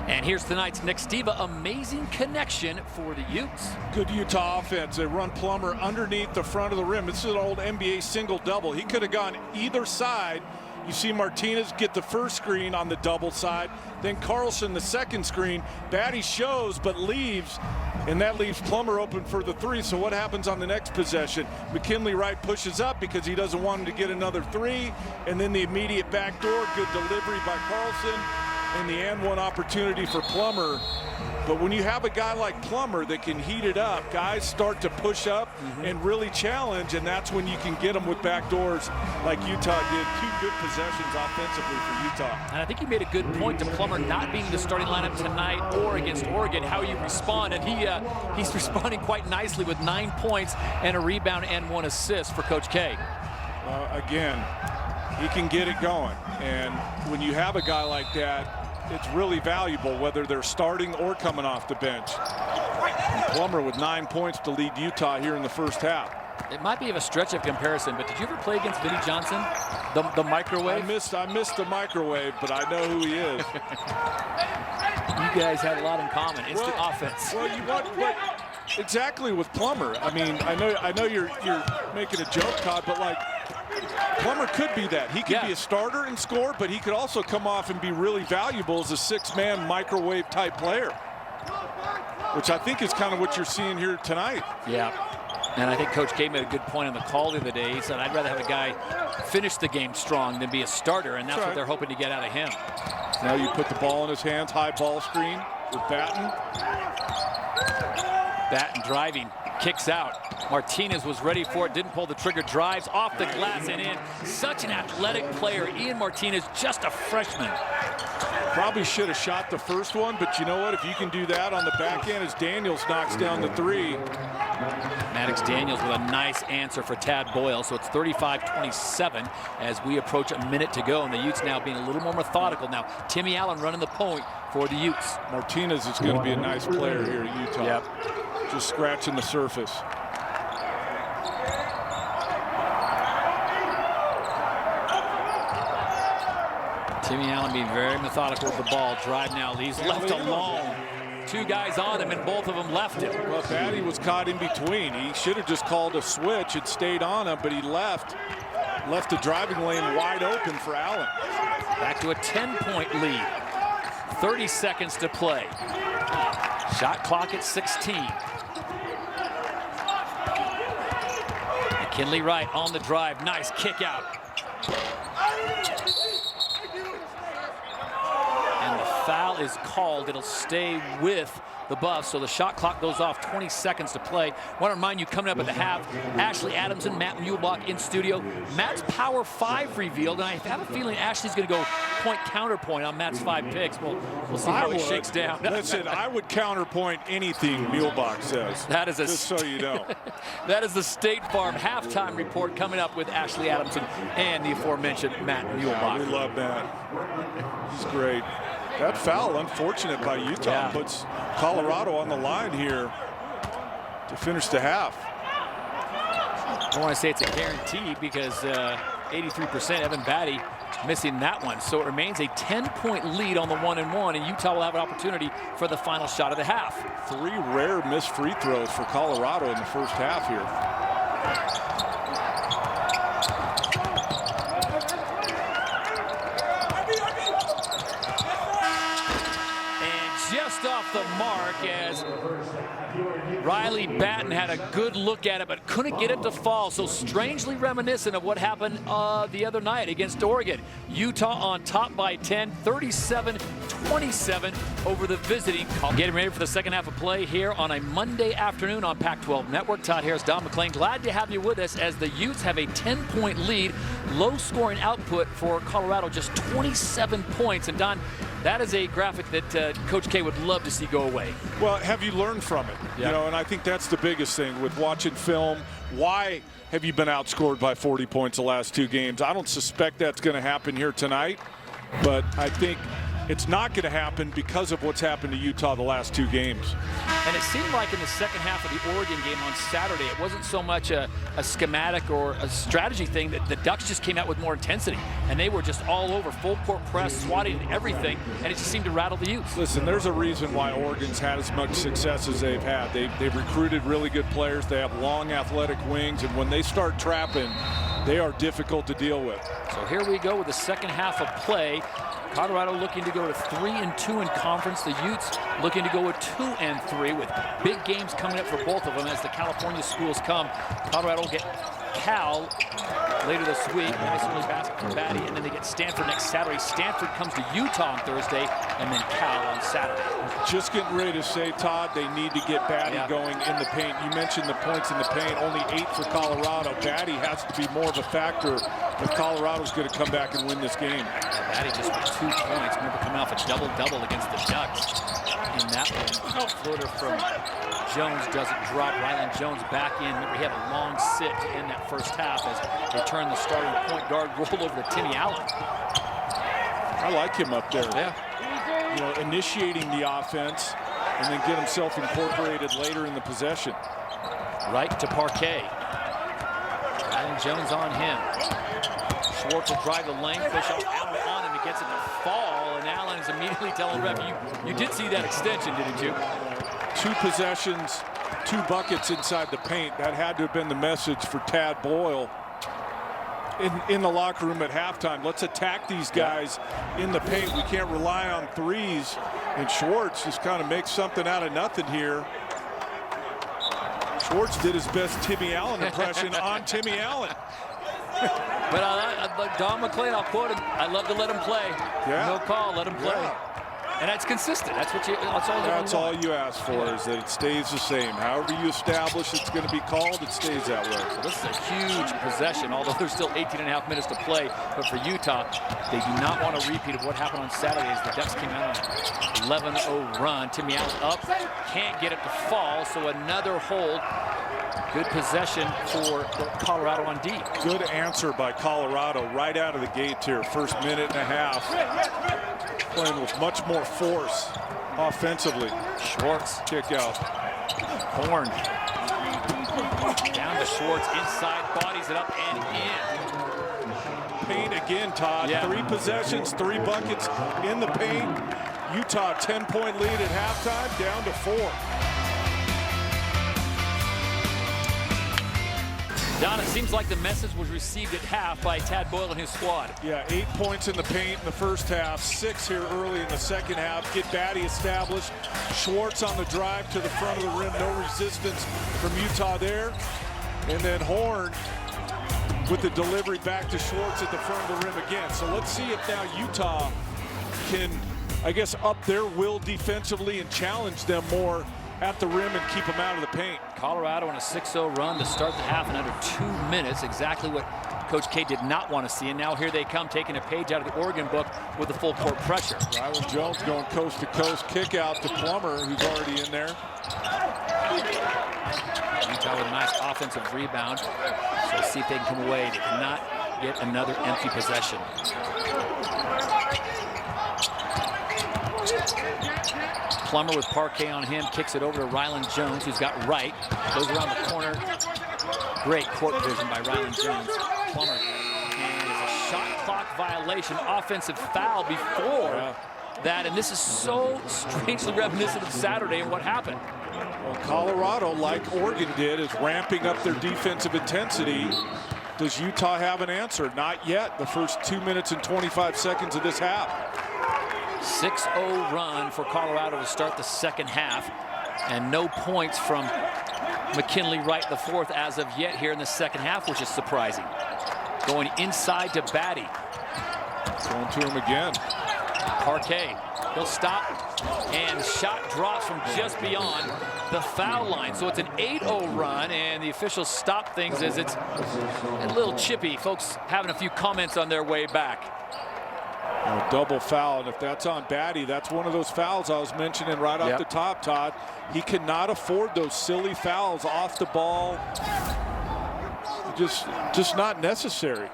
And here's tonight's Nick Stiva. Amazing connection for the Utes. Good Utah offense. They run Plummer underneath the front of the rim. This is an old NBA single-double. He could have gone either side. You see Martinez get the first screen on the double side. Then Carlson the second screen. Batty shows but leaves. And that leaves Plummer open for the three. So what happens on the next possession? McKinley Wright pushes up because he doesn't want him to get another three. And then the immediate backdoor. Good delivery by Carlson. And the and one opportunity for Plummer. But when you have a guy like Plummer that can heat it up, guys start to push up and really challenge, and that's when you can get them with backdoors like Utah did. 2 good possessions offensively for Utah. And I think you made a good point to Plummer not being the starting lineup tonight or against Oregon, how you respond. And he's responding quite nicely with 9 points and a rebound and 1 assist for Coach K. Again, he can get it going. And when you have a guy like that, it's really valuable whether they're starting or coming off the bench. And Plummer with 9 points to lead Utah here in the first half. It might be of a stretch of comparison, but did you ever play against Vinnie Johnson, the microwave? I missed the microwave, but I know who he is. You guys had a lot in common. Instant offense. Well, you want what exactly with Plummer? I mean, I know you're making a joke, Todd, but like, Plummer could be that. He could be a starter and score, but he could also come off and be really valuable as a 6-man microwave type player, which I think is kind of what you're seeing here tonight. Yeah, and I think Coach K made a good point on the call the other day. He said, I'd rather have a guy finish the game strong than be a starter, and that's what they're hoping to get out of him. Now you put the ball in his hands, high ball screen with Batten. Batten driving, kicks out. Martinez was ready for it, didn't pull the trigger, drives off the glass and in. Such an athletic player. Ian Martinez, just a freshman. Probably should have shot the first one, but you know what? If you can do that on the back end as Daniels knocks down the three. Maddox Daniels with a nice answer for Tad Boyle. So it's 35-27 as we approach a minute to go, and the Utes now being a little more methodical. Now, Timmy Allen running the point for the Utes. Martinez is going to be a nice player here at Utah. Yep. Just scratching the surface. Timmy Allen being very methodical with the ball. Drive now. He's left alone. 2 guys on him, and both of them left him. Well, Batty was caught in between. He should have just called a switch and stayed on him, but he left the driving lane wide open for Allen. Back to a 10-point lead. 30 seconds to play. Shot clock at 16. McKinley Wright on the drive. Nice kick out. And the foul is called. It'll stay with the Buffs, so the shot clock goes off. 20 seconds to play. I want to remind you, coming up at the half, Ashley Adams and Matt Muehlbach in studio. Matt's Power 5 revealed, and I have a feeling Ashley's going to go point counterpoint on Matt's 5 picks. We'll see how it shakes down. Listen, I would counterpoint anything Muehlbach says. That is just so you know. That is the State Farm halftime report coming up with Ashley Adamson and the aforementioned Matt Muehlbach. We love Matt. He's great. That foul, unfortunate by Utah, puts Colorado on the line here to finish the half. I don't want to say it's a guarantee because 83% Evan Batty missing that one. So it remains a 10-point lead on the 1-and-1, and Utah will have an opportunity for the final shot of the half. 3 rare missed free throws for Colorado in the first half here. Just off the mark as Riley Batten had a good look at it, but couldn't get it to fall. So strangely reminiscent of what happened the other night against Oregon. Utah on top by 10, 37-27 over the visiting. Getting ready for the second half of play here on a Monday afternoon on Pac-12 Network. Todd Harris, Don McClain, glad to have you with us as the Utes have a 10-point lead. Low scoring output for Colorado, just 27 points. And Don, that is a graphic that Coach K would love to see go away. Well, have you learned from it? Yeah. You know, and I think that's the biggest thing with watching film. Why have you been outscored by 40 points the last 2 games? I don't suspect that's going to happen here tonight, but I think it's not going to happen because of what's happened to Utah the last 2 games. And it seemed like in the second half of the Oregon game on Saturday, it wasn't so much a schematic or a strategy thing, that the Ducks just came out with more intensity. And they were just all over, full court press, swatting everything, and it just seemed to rattle the Utes. Listen, there's a reason why Oregon's had as much success as they've had. They've recruited really good players. They have long athletic wings, and when they start trapping, they are difficult to deal with. So here we go with the second half of play. Colorado looking to go to 3-2 in conference. The Utes looking to go with 2-3 with big games coming up for both of them as the California schools come. Colorado will get Cal later this week, nice early basket from Batty, and then they get Stanford next Saturday. Stanford comes to Utah on Thursday, and then Cal on Saturday. Just getting ready to say, Todd, they need to get Batty going in the paint. You mentioned the points in the paint, only 8 for Colorado. Batty has to be more of a factor if Colorado's going to come back and win this game. Batty just with 2 points. Remember coming off a double-double against the Ducks in that one. Floater from Jones doesn't drop. Ryland Jones back in. Remember, he had a long sit to end that first half as they turned the starting point guard roll over to Timmy Allen. I like him up there. Yeah. You know, initiating the offense and then get himself incorporated later in the possession. Right to Parquet. Ryland Jones on him. Schwartz will drive the lane, push off Allen on him. He gets it to fall, and Allen is immediately telling ref, you did see that extension, didn't you? 2 possessions, 2 buckets inside the paint. That had to have been the message for Tad Boyle in the locker room at halftime. Let's attack these guys in the paint. We can't rely on threes. And Schwartz just kind of makes something out of nothing here. Schwartz did his best Timmy Allen impression on Timmy Allen. But like Don McClain, I'll quote him, I love to let him play. Yeah. No call, let him play. Yeah. And that's consistent. That's all you ask for, is that it stays the same. However you establish it's going to be called, it stays that way. So this is a huge possession, although there's still 18.5 minutes to play. But for Utah, they do not want a repeat of what happened on Saturday as the Ducks came out on an 11-0 run. Timmy Allen up, can't get it to fall, so another hold. Good possession for Colorado on D. Good answer by Colorado right out of the gate here. First minute and a half. Playing with much more force offensively. Schwartz. Kick out. Horn. Down to Schwartz. Inside. Bodies it up and in. Paint again, Todd. Yeah. 3 possessions, 3 buckets in the paint. Utah 10-point lead at halftime, down to 4. Don, it seems like the message was received at half by Tad Boyle and his squad. Yeah, 8 points in the paint in the first half, 6 here early in the second half. Get Batty established. Schwartz on the drive to the front of the rim. No resistance from Utah there. And then Horn with the delivery back to Schwartz at the front of the rim again. So let's see if now Utah can, I guess, up their will defensively and challenge them more at the rim and keep them out of the paint. Colorado on a 6-0 run to start the half in under 2 minutes. Exactly what Coach K did not want to see. And now here they come, taking a page out of the Oregon book with the full court pressure. Ryland Jones going coast to coast. Kick out to Plummer, who's already in there. Utah with a nice offensive rebound. So let's see if they can come away. They cannot get another empty possession. Plummer with Parquet on him, kicks it over to Ryland Jones, who's got right. Goes around the corner. Great court vision by Ryland Jones. Plummer. And it's a shot clock violation, offensive foul before that. And this is so strangely reminiscent of Saturday and what happened. Well, Colorado, like Oregon did, is ramping up their defensive intensity. Does Utah have an answer? Not yet. The first 2 minutes and 25 seconds of this half. 6-0 run for Colorado to start the second half, and no points from McKinley Wright the fourth as of yet here in the second half, which is surprising. Going inside to Batty. Going to him again. Parquet, he'll stop, and the shot drops from just beyond the foul line. So it's an 8-0 run, and the officials stop things as it's a little chippy. Folks having a few comments on their way back. A double foul, and if that's on Batty, that's one of those fouls I was mentioning right off the top, Todd. He cannot afford those silly fouls off the ball. Just not necessary.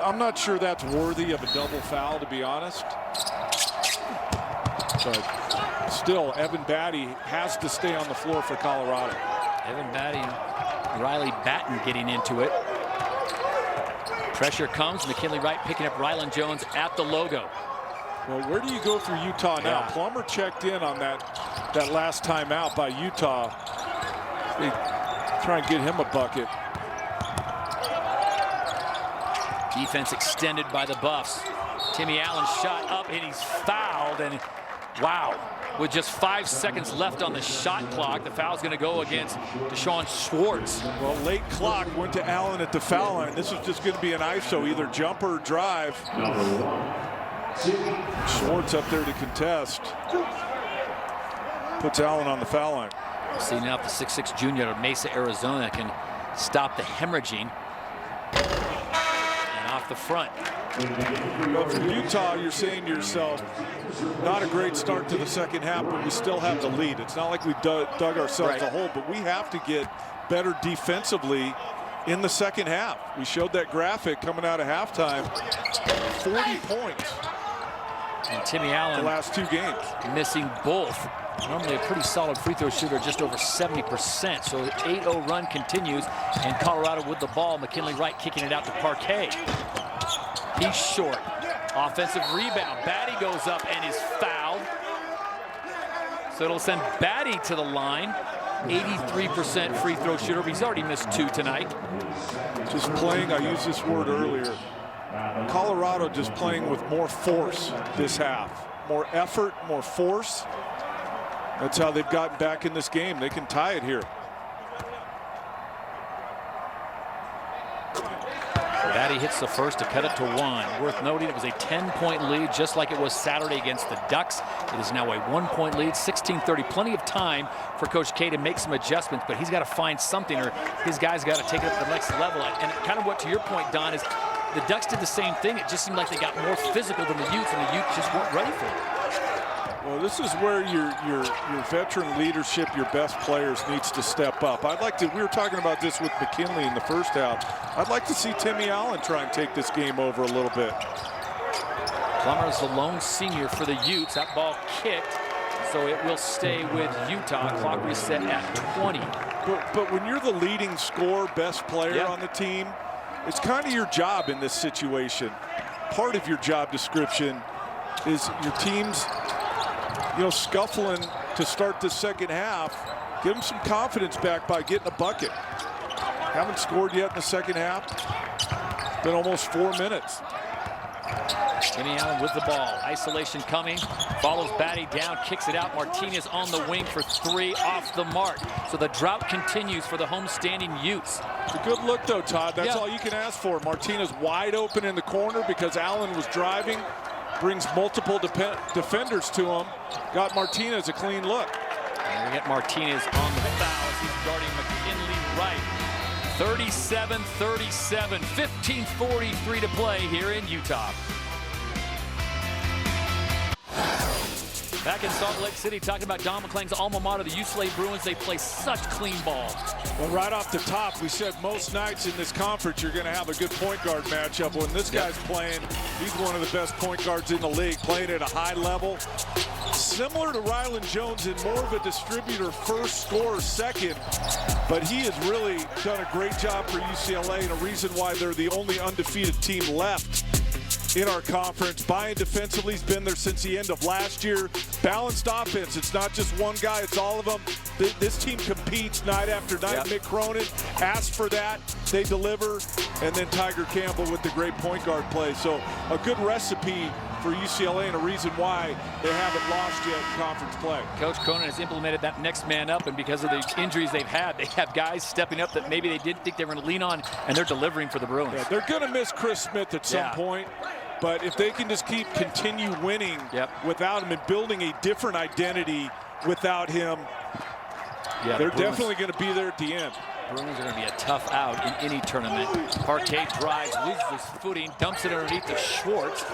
I'm not sure that's worthy of a double foul, to be honest. But still, Evan Batty has to stay on the floor for Colorado. Evan Batty and Riley Batten getting into it. Pressure comes. McKinley Wright picking up Rylan Jones at the logo. Well, where do you go for Utah now? Plummer checked in on that last timeout by Utah. They try and get him a bucket. Defense extended by the Buffs. Timmy Allen shot up, and he's fouled. And wow, with just 5 seconds left on the shot clock, the foul's going to go against Deshaun Schwartz. Well, late clock went to Allen at the foul line. This is just going to be an ISO, either jumper or drive. Schwartz up there to contest. Puts Allen on the foul line. See now if the 6'6" junior of Mesa, Arizona can stop the hemorrhaging. And off the front. Well, for Utah, you're saying to yourself, not a great start to the second half, but we still have the lead. It's not like we dug ourselves a hole, but we have to get better defensively in the second half. We showed that graphic coming out of halftime. 40 points. And Timmy Allen, the last 2 games, missing both. Normally a pretty solid free throw shooter, just over 70%. So the 8-0 run continues, and Colorado with the ball. McKinley Wright kicking it out to Parquet. He's short. Offensive rebound. Batty goes up and is fouled. So it'll send Batty to the line. 83% free throw shooter, but he's already missed 2 tonight. Just playing, I used this word earlier. Colorado just playing with more force this half. More effort, more force. That's how they've gotten back in this game. They can tie it here. Batty hits the first to cut it to 1. Worth noting, it was a 10-point lead, just like it was Saturday against the Ducks. It is now a 1-point lead, 16-30. Plenty of time for Coach K to make some adjustments, but he's got to find something, or his guys got to take it up to the next level. And kind of what, to your point, Don, is the Ducks did the same thing. It just seemed like they got more physical than the Utes, and the Utes just weren't ready for it. Well, this is where your veteran leadership, your best players, needs to step up. I'd like to, we were talking about this with McKinley in the first half. I'd like to see Timmy Allen try and take this game over a little bit. Plummer's the lone senior for the Utes. That ball kicked, so it will stay with Utah. Clock reset at 20. But when you're the leading scorer, best player on the team, it's kind of your job in this situation. Part of your job description is your team's, scuffling to start the second half. Give them some confidence back by getting a bucket. Haven't scored yet in the second half. Been almost 4 minutes. Timmy Allen with the ball. Isolation coming. Follows Batty down, kicks it out. Martinez on the wing for 3, off the mark. So the drought continues for the homestanding Utes. It's a good look, though, Todd. That's all you can ask for. Martinez wide open in the corner because Allen was driving. Brings multiple defenders to him. Got Martinez a clean look. And we get Martinez on the foul as he's guarding McKinley Wright. 37-37, 15:43 to play here in Utah. Back in Salt Lake City, talking about Don McClain's alma mater, the UCLA Bruins. They play such clean ball. Well, right off the top, we said most nights in this conference you're going to have a good point guard matchup. When this guy's playing, he's one of the best point guards in the league, playing at a high level. Similar to Rylan Jones and more of a distributor first, scorer second. But he has really done a great job for UCLA, and a reason why they're the only undefeated team left in our conference. Buying defensively, he's been there since the end of last year. Balanced offense, it's not just one guy, it's all of them. This team competes night after night. Mick Cronin asks for that, they deliver, and then Tiger Campbell with the great point guard play. So a good recipe for UCLA and a reason why they haven't lost yet in conference play. Coach Cronin has implemented that next man up, and because of the injuries they've had, they have guys stepping up that maybe they didn't think they were going to lean on, and they're delivering for the Bruins. Yeah, they're going to miss Chris Smith at some point, but if they can just continue winning without him and building a different identity without him, they're definitely going to be there at the end. Bruins are going to be a tough out in any tournament. Parquet drives, loses his footing, dumps it underneath to Schwartz.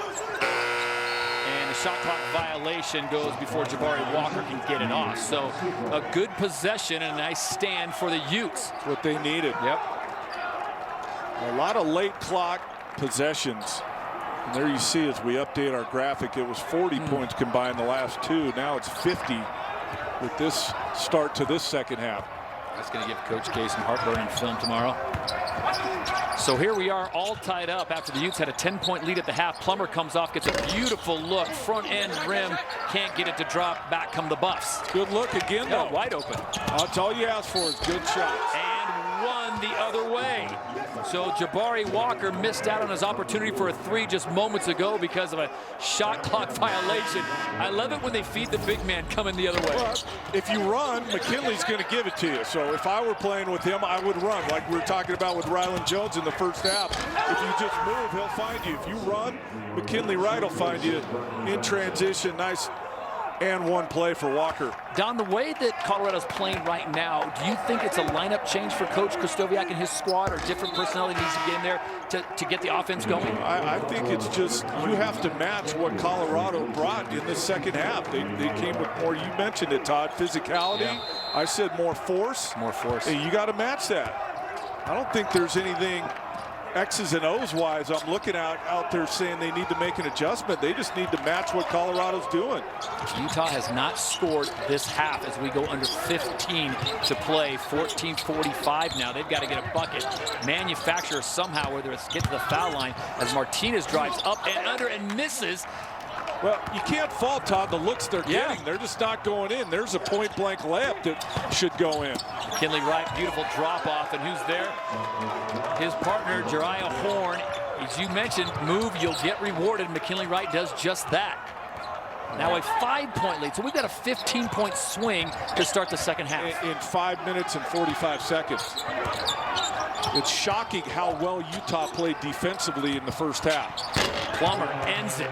And the shot clock violation goes before Jabari Walker can get it off. So a good possession and a nice stand for the Utes. That's what they needed. Yep. A lot of late clock possessions. And there you see as we update our graphic, it was 40 points combined the last two. Now it's 50 with this start to this second half. That's going to give Coach K some heartburn film tomorrow. So here we are all tied up after the Utes had a 10-point lead at the half. Plummer comes off, gets a beautiful look. Front end rim, can't get it to drop. Back come the Buffs. Good look again, though. Wide open. That's all you ask for is good shots. And one the other way. So Jabari Walker missed out on his opportunity for a three just moments ago because of a shot clock violation. I love it when they feed the big man coming the other way. Well, if you run, McKinley's going to give it to you. So if I were playing with him, I would run, like we were talking about with Rylan Jones in the first half. If you just move, he'll find you. If you run, McKinley Wright will find you in transition. Nice and one play for Walker. Don, the way that Colorado's playing right now, do you think it's a lineup change for Coach Krystkowiak and his squad, or different personnel that needs to get in there to get the offense going? I think it's just you have to match what Colorado brought in the second half. They came with more, you mentioned it, Todd, physicality. Yeah. I said more force. More force. Hey, you got to match that. I don't think there's anything X's and O's wise I'm looking out there saying they need to make an adjustment. They just need to match what Colorado's doing. Utah has not scored this half as we go under 15 to play. 14:45 now. They've got to get a bucket. Manufacture somehow, whether it's get to the foul line as Martinez drives up and under and misses. Well, you can't fault, Todd, the looks they're getting. They're just not going in. There's a point-blank layup that should go in. McKinley Wright, beautiful drop-off, and who's there? His partner, Jeriah Horn. As you mentioned, move, you'll get rewarded. McKinley Wright does just that. Now a 5-point lead, so we've got a 15-point swing to start the second half. In 5 minutes and 45 seconds. It's shocking how well Utah played defensively in the first half. Plummer ends it.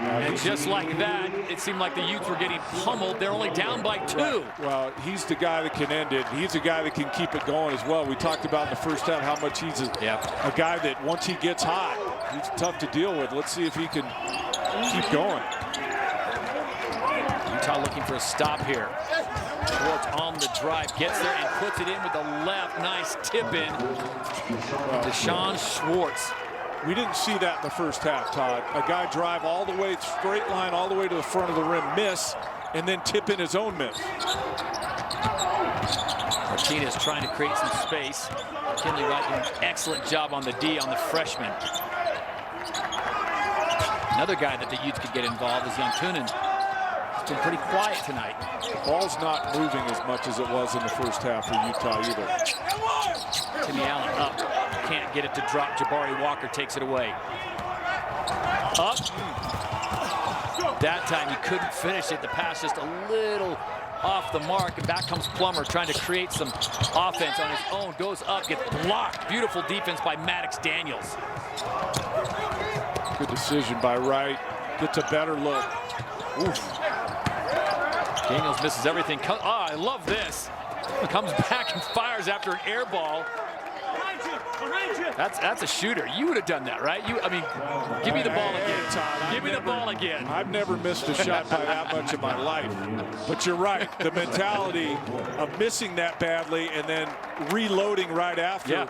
And just like that, it seemed like the Utes were getting pummeled. They're only down by 2. Right. Well, he's the guy that can end it. He's a guy that can keep it going as well. We talked about in the first half how much he's a guy that once he gets hot, he's tough to deal with. Let's see if he can keep going. Utah looking for a stop here. Schwartz on the drive, gets there and puts it in with the left. Nice tip in. Deshaun Schwartz. We didn't see that in the first half, Todd. A guy drive all the way, straight line all the way to the front of the rim, miss, and then tip in his own miss. Martinez trying to create some space. McKinley Wright doing an excellent job on the D on the freshman. Another guy that the Utes could get involved is Jantunen. He's been pretty quiet tonight. The ball's not moving as much as it was in the first half for Utah either. Timmy Allen up. Can't get it to drop. Jabari Walker takes it away. Up. That time he couldn't finish it. The pass just a little off the mark. And back comes Plummer trying to create some offense on his own. Goes up, gets blocked. Beautiful defense by Maddox Daniels. Good decision by Wright. Gets a better look. Oof. Daniels misses everything. I love this. Comes back and fires after an air ball. That's a shooter. You would have done that, right? I mean, give me the ball again, Todd. Give me the ball again. I've never missed a shot by that much in my life. But you're right. The mentality of missing that badly and then reloading right after. Yeah.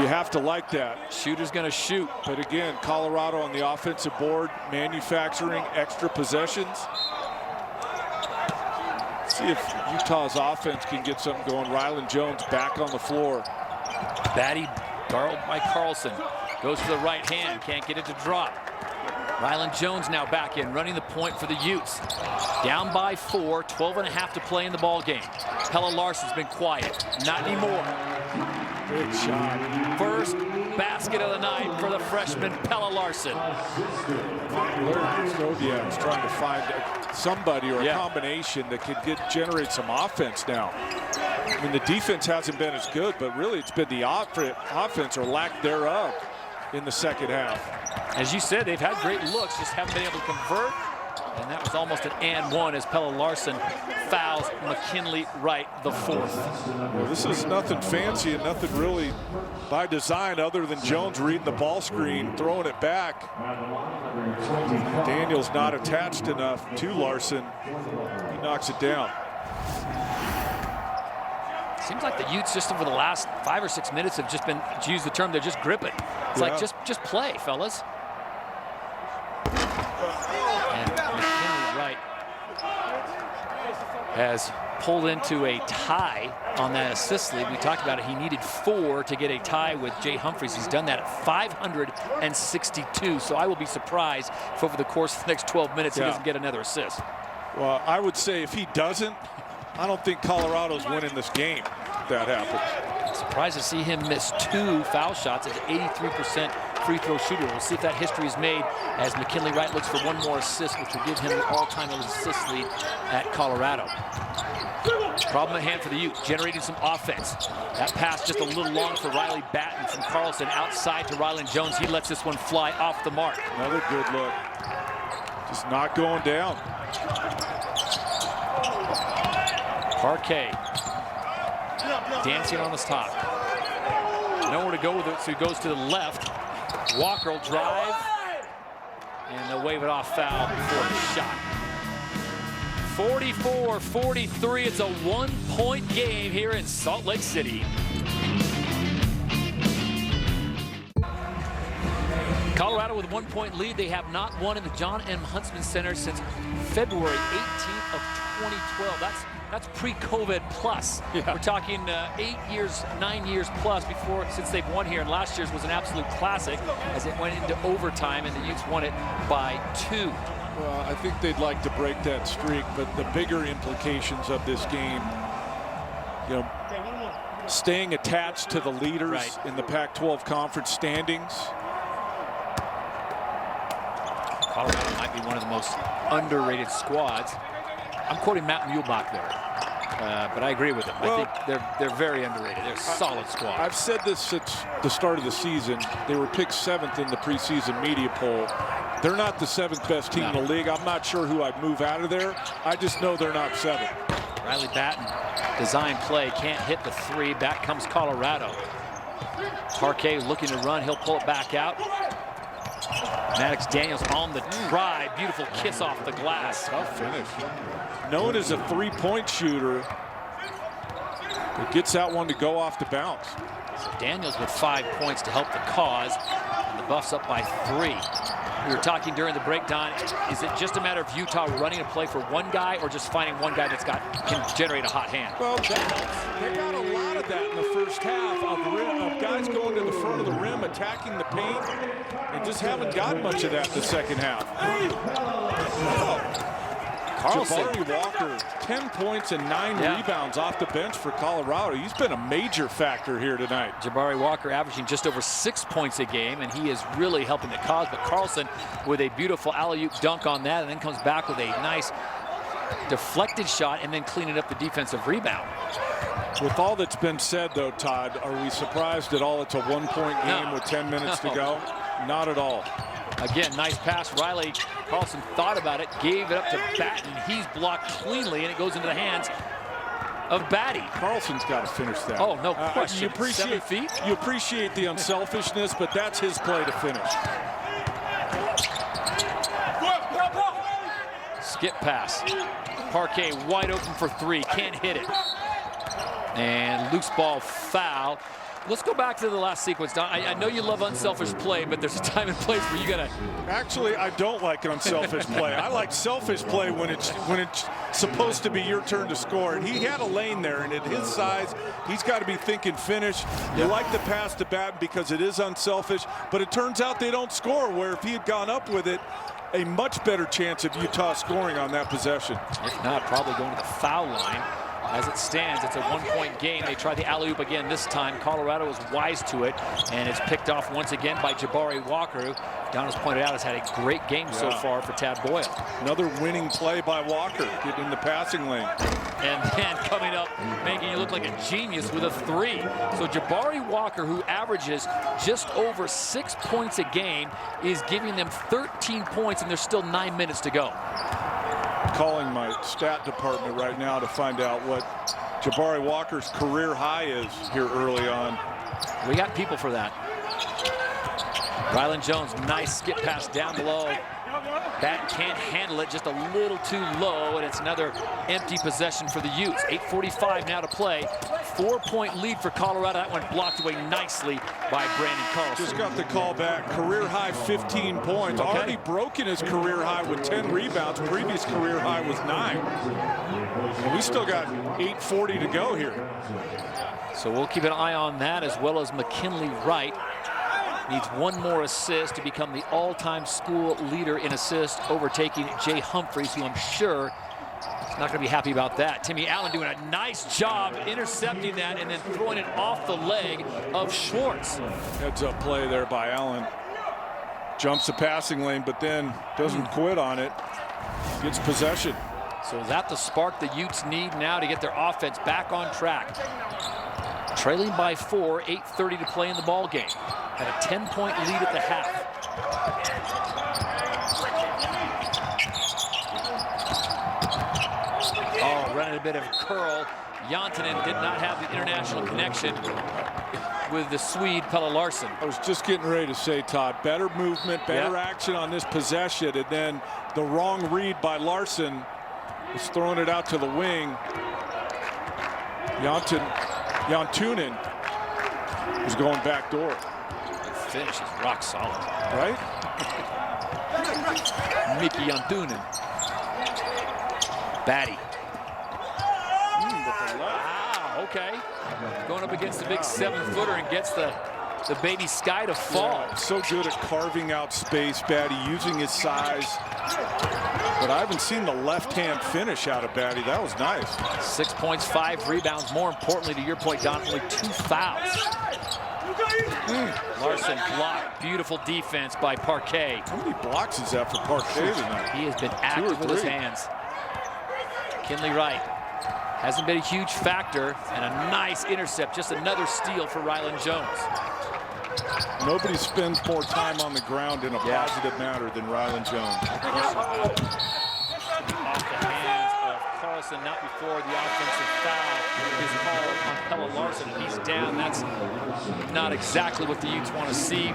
You have to like that. Shooter's going to shoot. But again, Colorado on the offensive board, manufacturing extra possessions. See if Utah's offense can get something going. Rylan Jones back on the floor. Batty guarded by Carlson. Goes to the right hand. Can't get it to drop. Rylan Jones now back in, running the point for the Utes. Down by 4, 12 and a half to play in the ball game. Pelle Larsson's been quiet. Not anymore. Big shot. First basket of the night for the freshman Pelle Larsson. Larry Krystkowiak's trying to find somebody or a combination that could generate some offense now. I mean, the defense hasn't been as good, but really it's been the offense or lack thereof in the second half. As you said, they've had great looks, just haven't been able to convert. And that was almost an and one as Pelle Larsson fouls McKinley Wright, the fourth. Well, this is nothing fancy and nothing really by design other than Jones reading the ball screen, throwing it back. Daniels not attached enough to Larsson. He knocks it down. Seems like the Utes just over the last 5 or 6 minutes have just been, to use the term, they're just gripping. It's like, just play, fellas. And McKinley Wright has pulled into a tie on that assist lead. We talked about it. He needed 4 to get a tie with Jay Humphries. He's done that at 562. So I will be surprised if over the course of the next 12 minutes he doesn't get another assist. Well, I would say if he doesn't, I don't think Colorado's winning this game if that happens. I'm surprised to see him miss 2 foul shots. It's an 83% free throw shooter. We'll see if that history is made as McKinley Wright looks for 1 more assist, which will give him the all-time assist lead at Colorado. Problem at hand for the Utes, generating some offense. That pass just a little long for Riley Batten from Carlson outside to Rylan Jones. He lets this one fly off the mark. Another good look. Just not going down. Parquet dancing on the top. Nowhere to go with it, so he goes to the left. Walker will drive, and they'll wave it off foul before the shot. 44-43, it's a 1-point game here in Salt Lake City. Colorado with a 1-point lead. They have not won in the John M. Huntsman Center since February 18th of 2012. That's pre-COVID plus. We're talking 8 years, 9 years plus since they've won here. And last year's was an absolute classic as it went into overtime, and the Utes won it by 2. Well, I think they'd like to break that streak, but the bigger implications of this game, you know, staying attached to the leaders in the Pac-12 conference standings. Colorado might be one of the most underrated squads. I'm quoting Matt Muehlbach there, but I agree with him. Well, I think they're very underrated. They're a solid squad. I've said this since the start of the season. They were picked 7th in the preseason media poll. They're not the 7th best team in the league. I'm not sure who I'd move out of there. I just know they're not 7th. Riley Batten, design play, can't hit the 3. Back comes Colorado. Parquet looking to run. He'll pull it back out. Maddox Daniels on the try. Beautiful kiss off the glass. Tough finish. Known as a 3-point shooter, it gets that one to go off the bounce. So Daniels with 5 points to help the cause. And the Buffs up by 3. We were talking during the breakdown. Is it just a matter of Utah running a play for one guy, or just finding one guy can generate a hot hand? Well, they got a lot of that in the first half of guys going to the front of the rim, attacking the paint, and just haven't got much of that in the second half. Carlson. Jabari Walker, 10 points and 9 rebounds off the bench for Colorado. He's been a major factor here tonight. Jabari Walker averaging just over 6 points a game, and he is really helping the cause. But Carlson with a beautiful alley-oop dunk on that, and then comes back with a nice deflected shot and then cleaning up the defensive rebound. With all that's been said, though, Todd, are we surprised at all it's a 1-point game with 10 minutes to go? Not at all. Again, nice pass. Riley Carlson thought about it, gave it up to Batten. He's blocked cleanly, and it goes into the hands of Batty. Carlson's got to finish that. Oh, no question. 7 feet? You appreciate the unselfishness, but that's his play to finish. Skip pass. Parquet wide open for 3. Can't hit it. And loose ball foul. Let's go back to the last sequence, Don. I know you love unselfish play, but there's a time and place where you gotta. Actually, I don't like unselfish play. I like selfish play when it's supposed to be your turn to score. And he had a lane there, and at his size, he's got to be thinking finish. You like the pass to Batten because it is unselfish, but it turns out they don't score. Where if he had gone up with it, a much better chance of Utah scoring on that possession. If not, probably going to the foul line. As it stands, it's a one-point game. They try the alley-oop again this time. Colorado is wise to it, and it's picked off once again by Jabari Walker, who Don has pointed out has had a great game so far for Tad Boyle. Another winning play by Walker, getting in the passing lane. And then coming up, making you look like a genius with a 3. So Jabari Walker, who averages just over 6 points a game, is giving them 13 points, and there's still 9 minutes to go. Calling my stat department right now to find out what Jabari Walker's career high is here early on. We got people for that. Rylan Jones, nice skip pass down below. That can't handle it, just a little too low, and it's another empty possession for the Utes. 8:45 now to play. 4-point lead for Colorado. That one blocked away nicely by Branden Carlson. Just got the call back. Career high 15 points. Okay. Already broken his career high with 10 rebounds. Previous career high was 9. And we still got 8:40 to go here. So we'll keep an eye on that, as well as McKinley Wright. Needs one more assist to become the all-time school leader in assists, overtaking Jay Humphreys, who I'm sure is not going to be happy about that. Timmy Allen doing a nice job intercepting that and then throwing it off the leg of Schwartz. Heads-up play there by Allen. Jumps the passing lane, but then doesn't quit on it. Gets possession. So is that the spark the Utes need now to get their offense back on track? Trailing by 4, 8:30 to play in the ball game. Had a 10-point lead at the half. Oh, running a bit of a curl. Jantunen did not have the international connection with the Swede, Pelle Larsson. I was just getting ready to say, Todd, better movement, better action on this possession, and then the wrong read by Larsson was throwing it out to the wing. Jantunen was going back door. Finish is rock solid. Right? Mickey Jantunen. Batty. Wow, okay. Going up against the big 7-footer and gets the baby Sky to fall. Yeah, so good at carving out space, Batty, using his size. But I haven't seen the left-hand finish out of Batty. That was nice. 6 points, 5 rebounds. More importantly, to your point, Don, only 2 fouls. Larsson blocked. Beautiful defense by Parquet. How many blocks is that for Parquet tonight? He has been active with his hands. Kinley Wright hasn't been a huge factor, and a nice intercept. Just another steal for Rylan Jones. Nobody spends more time on the ground in a positive manner than Rylan Jones. Off the hands of Carlson, not before the offensive foul is called on Pelle Larsson. He's down. That's not exactly what the Utes want to see.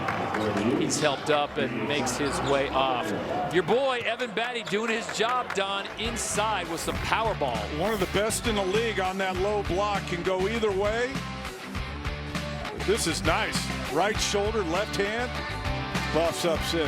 He's helped up and makes his way off. Your boy, Evan Batty, doing his job, Don, inside with some power ball. One of the best in the league on that low block, can go either way. This is nice. Right shoulder, left hand, buffs up 6.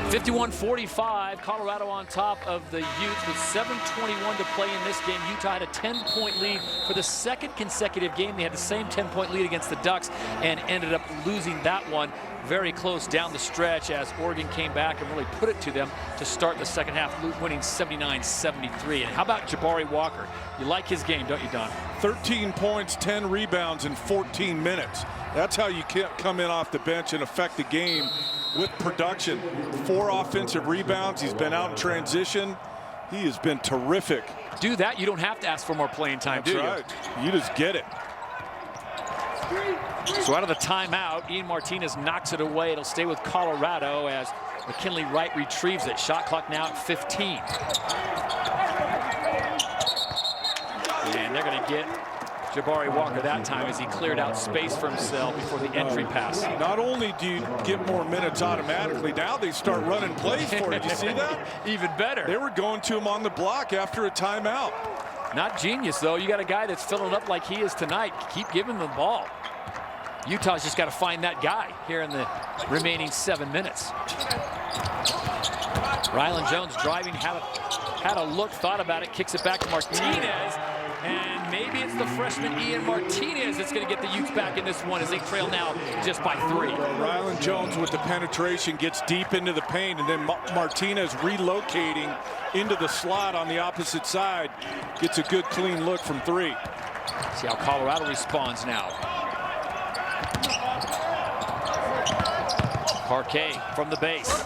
(51-45), Colorado on top of the Utes with 7:21 to play in this game. Utah had a 10-point lead for the second consecutive game. They had the same 10-point lead against the Ducks and ended up losing that one very close down the stretch as Oregon came back and really put it to them to start the second half, winning 79-73. And how about Jabari Walker? You like his game, don't you, Don? 13 points, 10 rebounds in 14 minutes. That's how you can't come in off the bench and affect the game with production. 4 offensive rebounds. He's been out in transition. He has been terrific. Do that, you don't have to ask for more playing time, do you? That's right. You just get it. So out of the timeout, Ian Martinez knocks it away. It'll stay with Colorado as McKinley Wright retrieves it. Shot clock now at 15. And they're going to get Jabari Walker that time as he cleared out space for himself before the entry pass. Not only do you get more minutes automatically, now they start running plays for you. Did you see that? Even better. They were going to him on the block after a timeout. Not genius, though. You got a guy that's filling up like he is tonight. Keep giving him the ball. Utah's just got to find that guy here in the remaining 7 minutes. Rylan Jones driving, had a look, thought about it, kicks it back to Martinez. And maybe it's the freshman Ian Martinez that's going to get the Utes back in this one as they trail now just by 3. Rylan Jones with the penetration gets deep into the paint, and then Martinez relocating into the slot on the opposite side gets a good clean look from 3. See how Colorado responds now. Parquet from the base.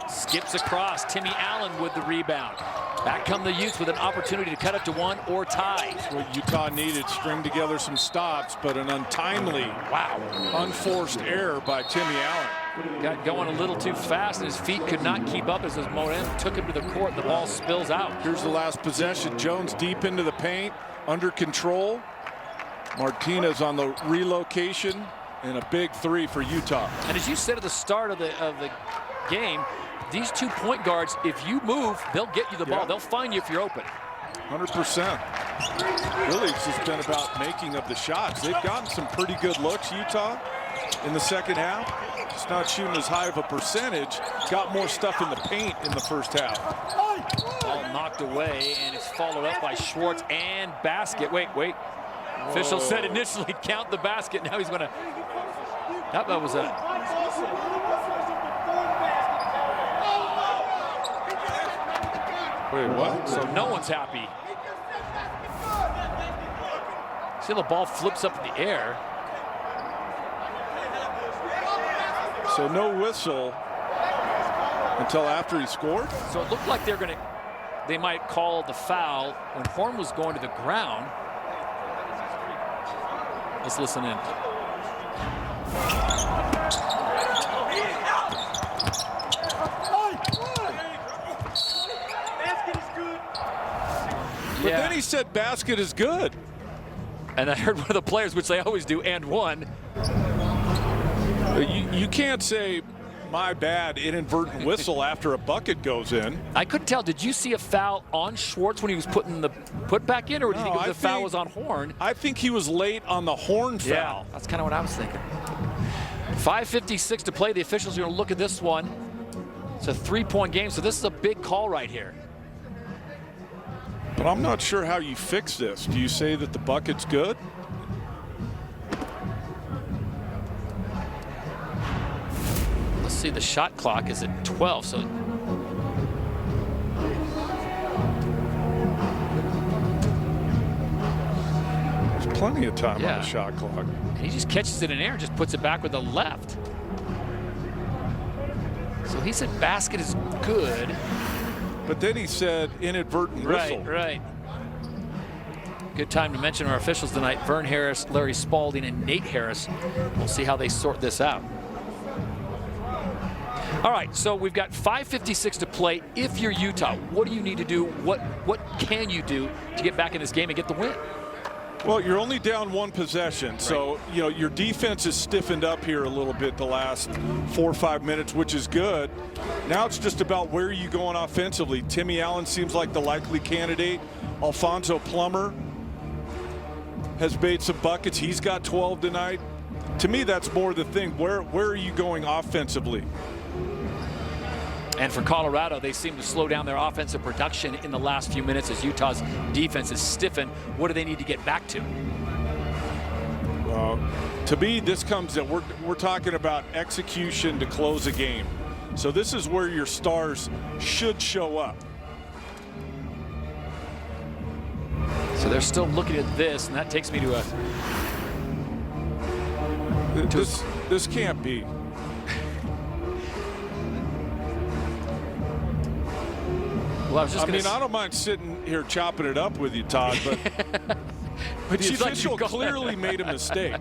Skips across. Timmy Allen with the rebound. Back come the Utes with an opportunity to cut it to 1 or tie. That's what Utah needed, string together some stops, but an untimely, unforced error by Timmy Allen. Got going a little too fast, and his feet could not keep up as his momentum took him to the court, and the ball spills out. Here's the last possession. Jones deep into the paint, under control. Martinez on the relocation, and a big 3 for Utah. And as you said at the start of the game, these 2 point guards, if you move, they'll get you the ball. They'll find you if you're open. 100%. Really, it's just been about making of the shots. They've gotten some pretty good looks, Utah, in the second half. It's not shooting as high of a percentage. Got more stuff in the paint in the first half. Ball knocked away, and it's followed up by Schwartz and basket. Wait. Official said initially count the basket. Now he's going to. That was a. Wait, what? So no one's happy. See how the ball flips up in the air. So no whistle until after he scored? So it looked like they might call the foul when Horn was going to the ground. Let's listen in. But then he said basket is good. And I heard one of the players, which they always do, and one. You can't say, my bad, inadvertent whistle after a bucket goes in. I couldn't tell. Did you see a foul on Schwartz when he was putting the putback in, or did you think the foul was on Horn? I think he was late on the Horn foul. Yeah, that's kind of what I was thinking. 5:56 to play. The officials are going to look at this one. It's a 3-point game, so this is a big call right here. But I'm not sure how you fix this. Do you say that the bucket's good? Let's see, the shot clock is at 12, so there's plenty of time on the shot clock. And he just catches it in air and just puts it back with the left. So he said basket is good. But then he said inadvertent whistle. Right. Good time to mention our officials tonight: Vern Harris, Larry Spalding, and Nate Harris. We'll see how they sort this out. All right, so we've got 5:56 to play. If you're Utah, what do you need to do? What can you do to get back in this game and get the win? Well, you're only down 1 possession, so your defense is stiffened up here a little bit the last 4 or 5 minutes, which is good. Now it's just about where are you going offensively. Timmy Allen seems like the likely candidate. Alfonso Plummer has made some buckets. He's got 12 tonight. To me, that's more the thing. Where are you going offensively? And for Colorado, they seem to slow down their offensive production in the last few minutes as Utah's defense is stiffened. What do they need to get back to? To me, this comes that we're talking about execution to close a game. So this is where your stars should show up. So they're still looking at this, and that takes me to a... This can't be. Well, I don't mind sitting here chopping it up with you, Todd, but, the official clearly made a mistake.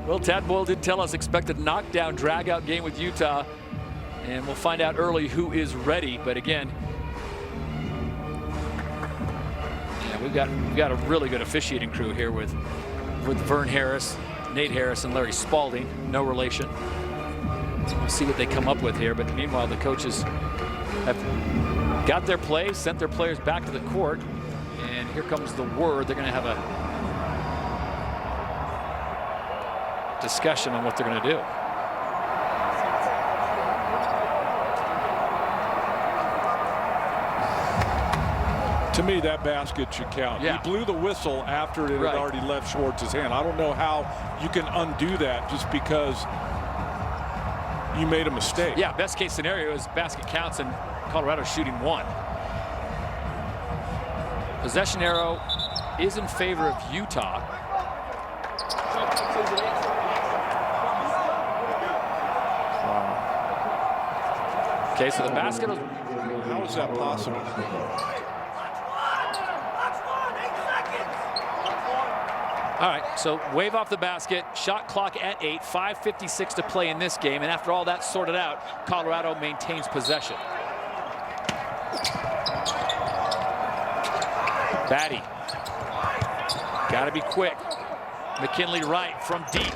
Well, Tad Boyle did tell us expect a knockdown, drag-out game with Utah, and we'll find out early who is ready. But again, we've got a really good officiating crew here with Vern Harris, Nate Harris, and Larry Spalding. No relation. We'll see what they come up with here. But meanwhile, the coaches have got their plays, sent their players back to the court, and here comes the word. They're going to have a discussion on what they're going to do. To me, that basket should count. Yeah. He blew the whistle after it had already left Schwartz's hand. I don't know how you can undo that just because you made a mistake. Yeah, best case scenario is basket counts and Colorado shooting 1. Possession arrow is in favor of Utah. Okay, so the basket. How is that possible? All right, so wave off the basket, shot clock at 8, 5:56 to play in this game, and after all that sorted out, Colorado maintains possession. Batty, got to be quick. McKinley Wright from deep,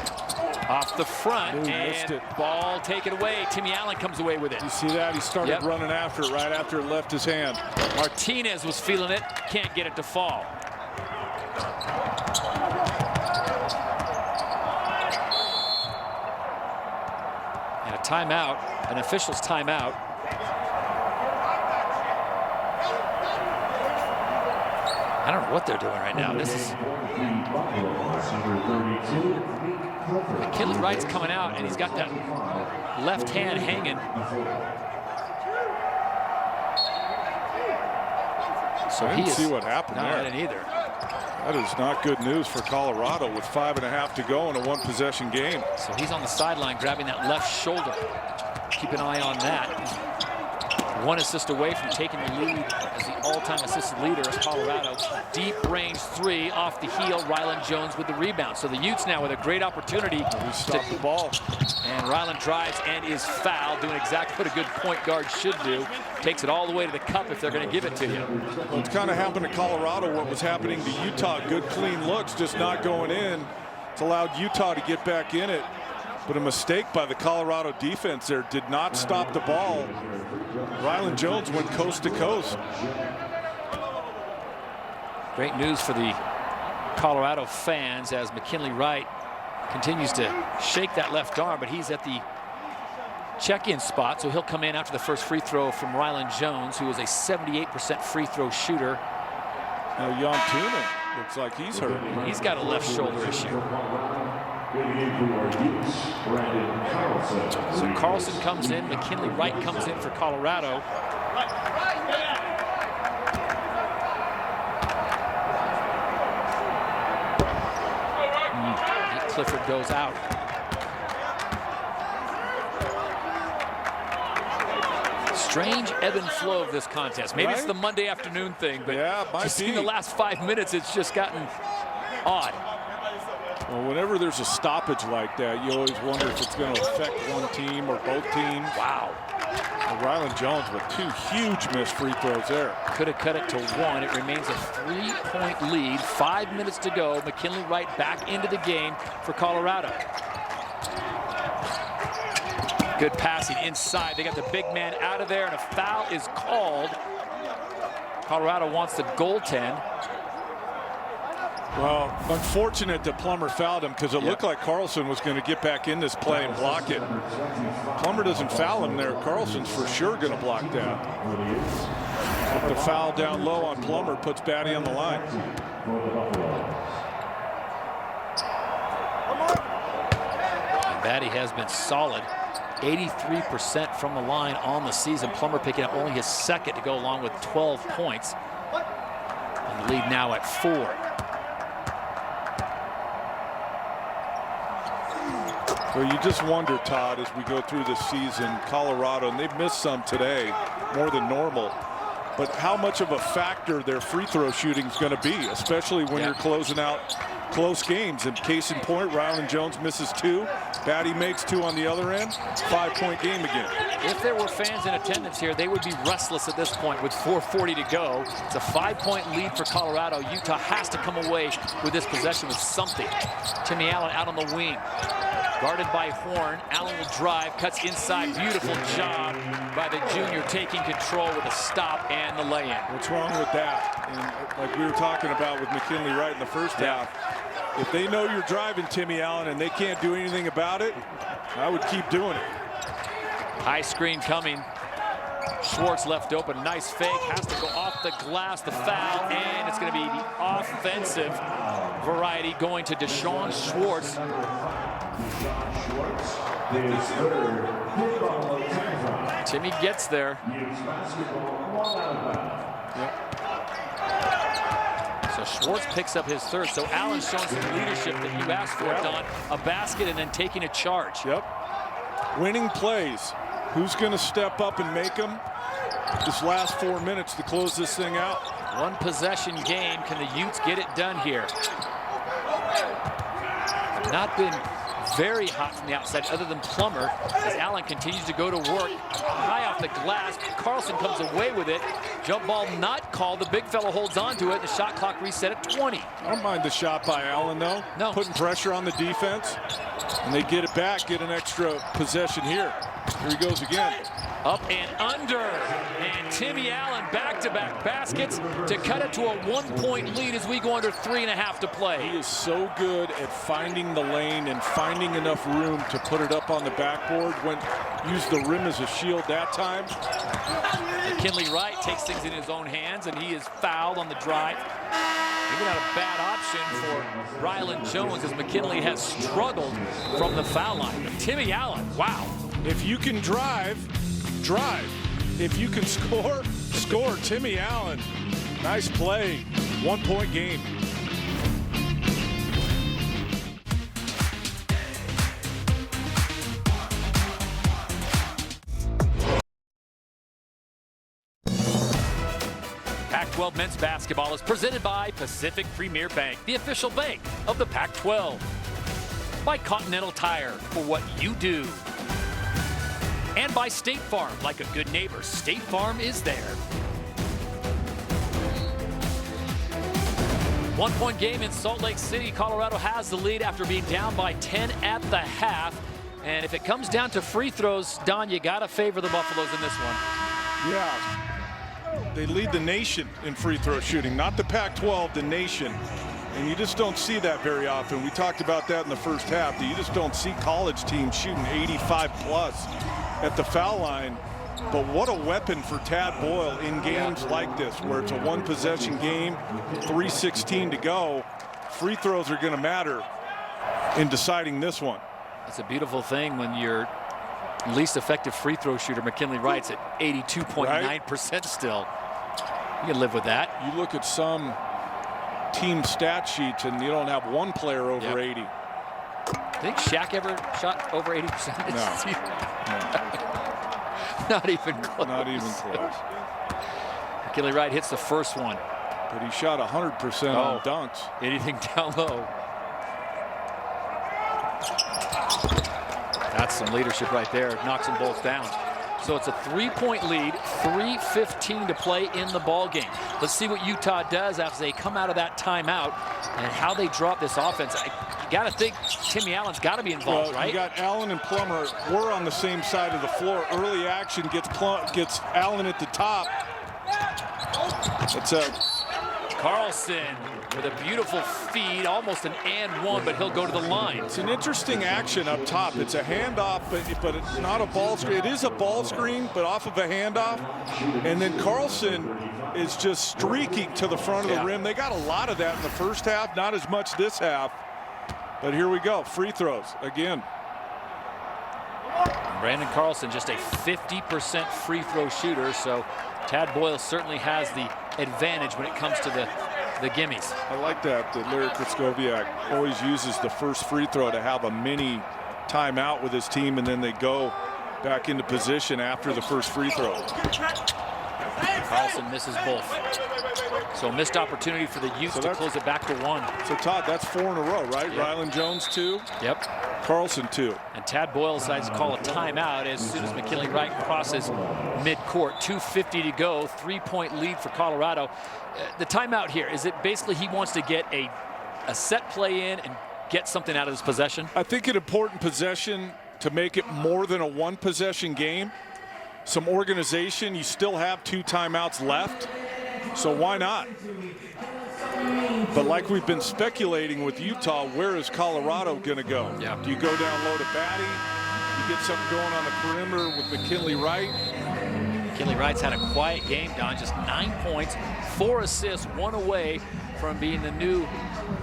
off the front, missed and it. ball taken away. Timmy Allen comes away with it. You see that? He started running after it right after it left his hand. Martinez was feeling it, can't get it to fall. And a timeout, an official's timeout. I don't know what they're doing right now. This is McKinley Wright's coming out, and he's got that left hand hanging. So I didn't see what happened there. I didn't either. That is not good news for Colorado with 5.5 to go in a one-possession game. So he's on the sideline grabbing that left shoulder. Keep an eye on that. 1 assist away from taking the lead as the all-time assisted leader is Colorado. Deep range 3 off the heel. Ryland Jones with the rebound. So the Utes now with a great opportunity to stop the ball. And Ryland drives and is fouled, doing exactly what a good point guard should do. Takes it all the way to the cup if they're going to give it to you. Well, it's kind of happened to Colorado what was happening to Utah. Good clean looks, just not going in. It's allowed Utah to get back in it. But a mistake by the Colorado defense there did not stop the ball. Ryland Jones went coast to coast. Great news for the Colorado fans as McKinley Wright continues to shake that left arm, but he's at the check-in spot, so he'll come in after the first free throw from Ryland Jones, who is a 78% free throw shooter. Now Jan Tunen looks like he's hurt. He's got a left shoulder issue. So Carlson comes in, McKinley Wright comes in for Colorado. Clifford goes out. Strange ebb and flow of this contest. Maybe it's the Monday afternoon thing, but just in the last 5 minutes, it's just gotten odd. Well, whenever there's a stoppage like that, you always wonder if it's going to affect one team or both teams. Wow. And Ryland Jones with 2 huge missed free throws there. Could have cut it to 1. It remains a 3-point lead. 5 minutes to go. McKinley Wright back into the game for Colorado. Good passing inside. They got the big man out of there, and a foul is called. Colorado wants to goaltend. Well, unfortunate that Plummer fouled him because it looked like Carlson was going to get back in this play and block it. Plummer doesn't foul him there. Carlson's for sure going to block that. But the foul down low on Plummer puts Batty on the line. And Batty has been solid. 83% from the line on the season. Plummer picking up only his second to go along with 12 points. And the lead now at 4. Well, you just wonder, Todd, as we go through this season, Colorado, and they've missed some today, more than normal, but how much of a factor their free throw shooting is going to be, especially when you're closing out close games. And case in point, Ryland Jones misses 2. Batty makes 2 on the other end. 5-point game again. If there were fans in attendance here, they would be restless at this point with 4:40 to go. It's a 5-point lead for Colorado. Utah has to come away with this possession with something. Timmy Allen out on the wing. Guarded by Horn. Allen will drive, cuts inside. Beautiful job by the junior, taking control with a stop and the lay-in. What's wrong with that? And like we were talking about with McKinley Wright in the first half, if they know you're driving Timmy Allen and they can't do anything about it, I would keep doing it. High screen coming. Schwartz left open, nice fake, has to go off the glass, the foul, and it's going to be the offensive variety going to Deshaun Schwartz. Timmy gets there. So Schwartz picks up his third. So Allen's showing some leadership that you asked for, Don. A basket and then taking a charge. Yep. Winning plays. Who's going to step up and make them? This last 4 minutes to close this thing out. One possession game. Can the Utes get it done here? Not been very hot from the outside other than Plummer as Allen continues to go to work. High off the glass. Carlson comes away with it. Jump ball not called. The big fellow holds on to it. The shot clock reset at 20. I don't mind the shot by Allen, though. No. Putting pressure on the defense. And they get it back, get an extra possession here. Here he goes again. Up and under. And Timmy Allen back-to-back baskets to cut it to a 1-point lead as we go under 3.5 to play. He is so good at finding the lane and finding enough room to put it up on the backboard. Used the rim as a shield that time. McKinley Wright takes things in his own hands, and he is fouled on the drive. Maybe not a bad option for Rylan Jones as McKinley has struggled from the foul line. But Timmy Allen, wow. If you can drive, drive. If you can score, score. Timmy Allen, nice play. 1-point game. Pac-12 men's basketball is presented by Pacific Premier Bank, the official bank of the Pac-12. By Continental Tire, for what you do. And by State Farm, like a good neighbor, State Farm is there. 1-point game in Salt Lake City. Colorado has the lead after being down by 10 at the half. And if it comes down to free throws, Don, you got to favor the Buffaloes in this one. Yeah. They lead the nation in free throw shooting, not the Pac-12, the nation. And you just don't see that very often. We talked about that in the first half. You just don't see college teams shooting 85 plus at the foul line. But what a weapon for Tad Boyle in games like this, where it's a one-possession game, 3:16 to go. Free throws are going to matter in deciding this one. It's a beautiful thing when your least effective free throw shooter, McKinley Wright's at 82.9% still. You can live with that. You look at some team stat sheets and you don't have one player over 80. I think Shaq ever shot over 80% this season. Not even close. Not even close. McKinley Wright hits the first one. But he shot 100% on dunks. Anything down low. That's some leadership right there. Knocks them both down. So it's a 3-point lead, 3:15 to play in the ball game. Let's see what Utah does after they come out of that timeout and how they drop this offense. You got to think Timmy Allen's got to be involved, right? You got Allen and Plummer. We're on the same side of the floor. Early action gets Allen at the top. It's a Carlson with a beautiful feed, almost an and one, but he'll go to the line. It's an interesting action up top. It's a handoff, but it's not a ball screen. It is a ball screen, but off of a handoff. And then Carlson is just streaking to the front of the rim. They got a lot of that in the first half, not as much this half. But here we go, free throws again. Brandon Carlson, just a 50% free throw shooter, so Tad Boyle certainly has the advantage when it comes to the gimmies. I like that Larry Krystkowiak always uses the first free throw to have a mini timeout with his team, and then they go back into position after the first free throw. Carlson misses both. So missed opportunity for the Utes to close it back to 1. So Todd, that's 4 in a row, right? Yep. Rylan Jones 2. Yep. Carlson 2. And Tad Boyle decides to call a timeout as soon as McKinley Wright crosses midcourt. 2:50 to go, 3-point lead for Colorado. The timeout here, is it basically he wants to get a set play in and get something out of his possession? I think an important possession to make it more than a one-possession game. Some organization, you still have 2 timeouts left, so why not? But like we've been speculating with Utah, where is Colorado going to go? Yeah. Do you go down low to Batty? You get something going on the perimeter with McKinley Wright? McKinley Wright's had a quiet game, Don. Just 9 points, 4 assists, 1 away from being the new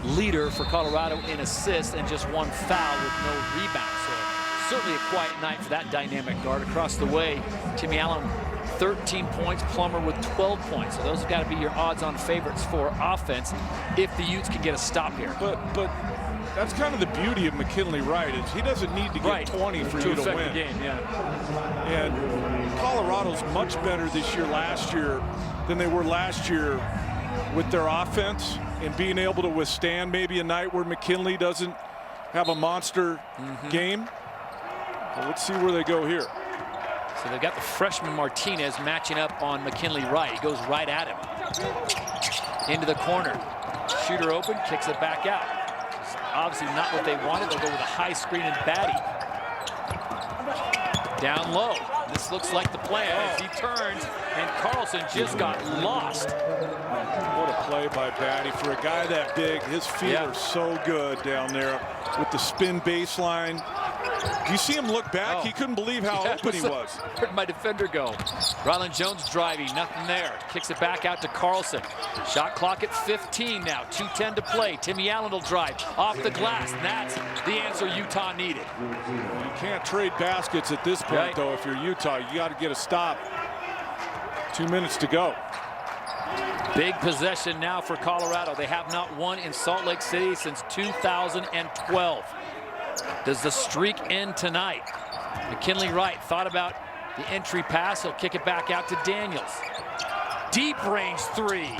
leader for Colorado in assists, and just 1 foul with no rebounds. So certainly a quiet night for that dynamic guard. Across the way, Timmy Allen, 13 points, Plummer with 12 points. So those have got to be your odds-on favorites for offense if the Utes can get a stop here. But that's kind of the beauty of McKinley Wright, is he doesn't need to get 20 for you to win. The game, yeah. And Colorado's much better this year, last year, than they were last year with their offense and being able to withstand maybe a night where McKinley doesn't have a monster game. Well, let's see where they go here. So they've got the freshman Martinez matching up on McKinley Wright. He goes right at him. Into the corner. Shooter open, kicks it back out. It's obviously not what they wanted. They'll go with a high screen and Batty. Down low. This looks like the plan as he turns, and Carlson just got lost. What a play by Batty for a guy that big. His feet are so good down there with the spin baseline. Do you see him look back? He couldn't believe how open he was. Where'd my defender go? Rylan Jones driving, nothing there. Kicks it back out to Carlson. Shot clock at 15 now, 2:10 to play. Timmy Allen will drive off the glass, and that's the answer Utah needed. You can't trade baskets at this point, though. If you're Utah, you got to get a stop. 2 minutes to go. Big possession now for Colorado. They have not won in Salt Lake City since 2012. Does the streak end tonight? McKinley Wright thought about the entry pass. He'll kick it back out to Daniels. Deep range 3.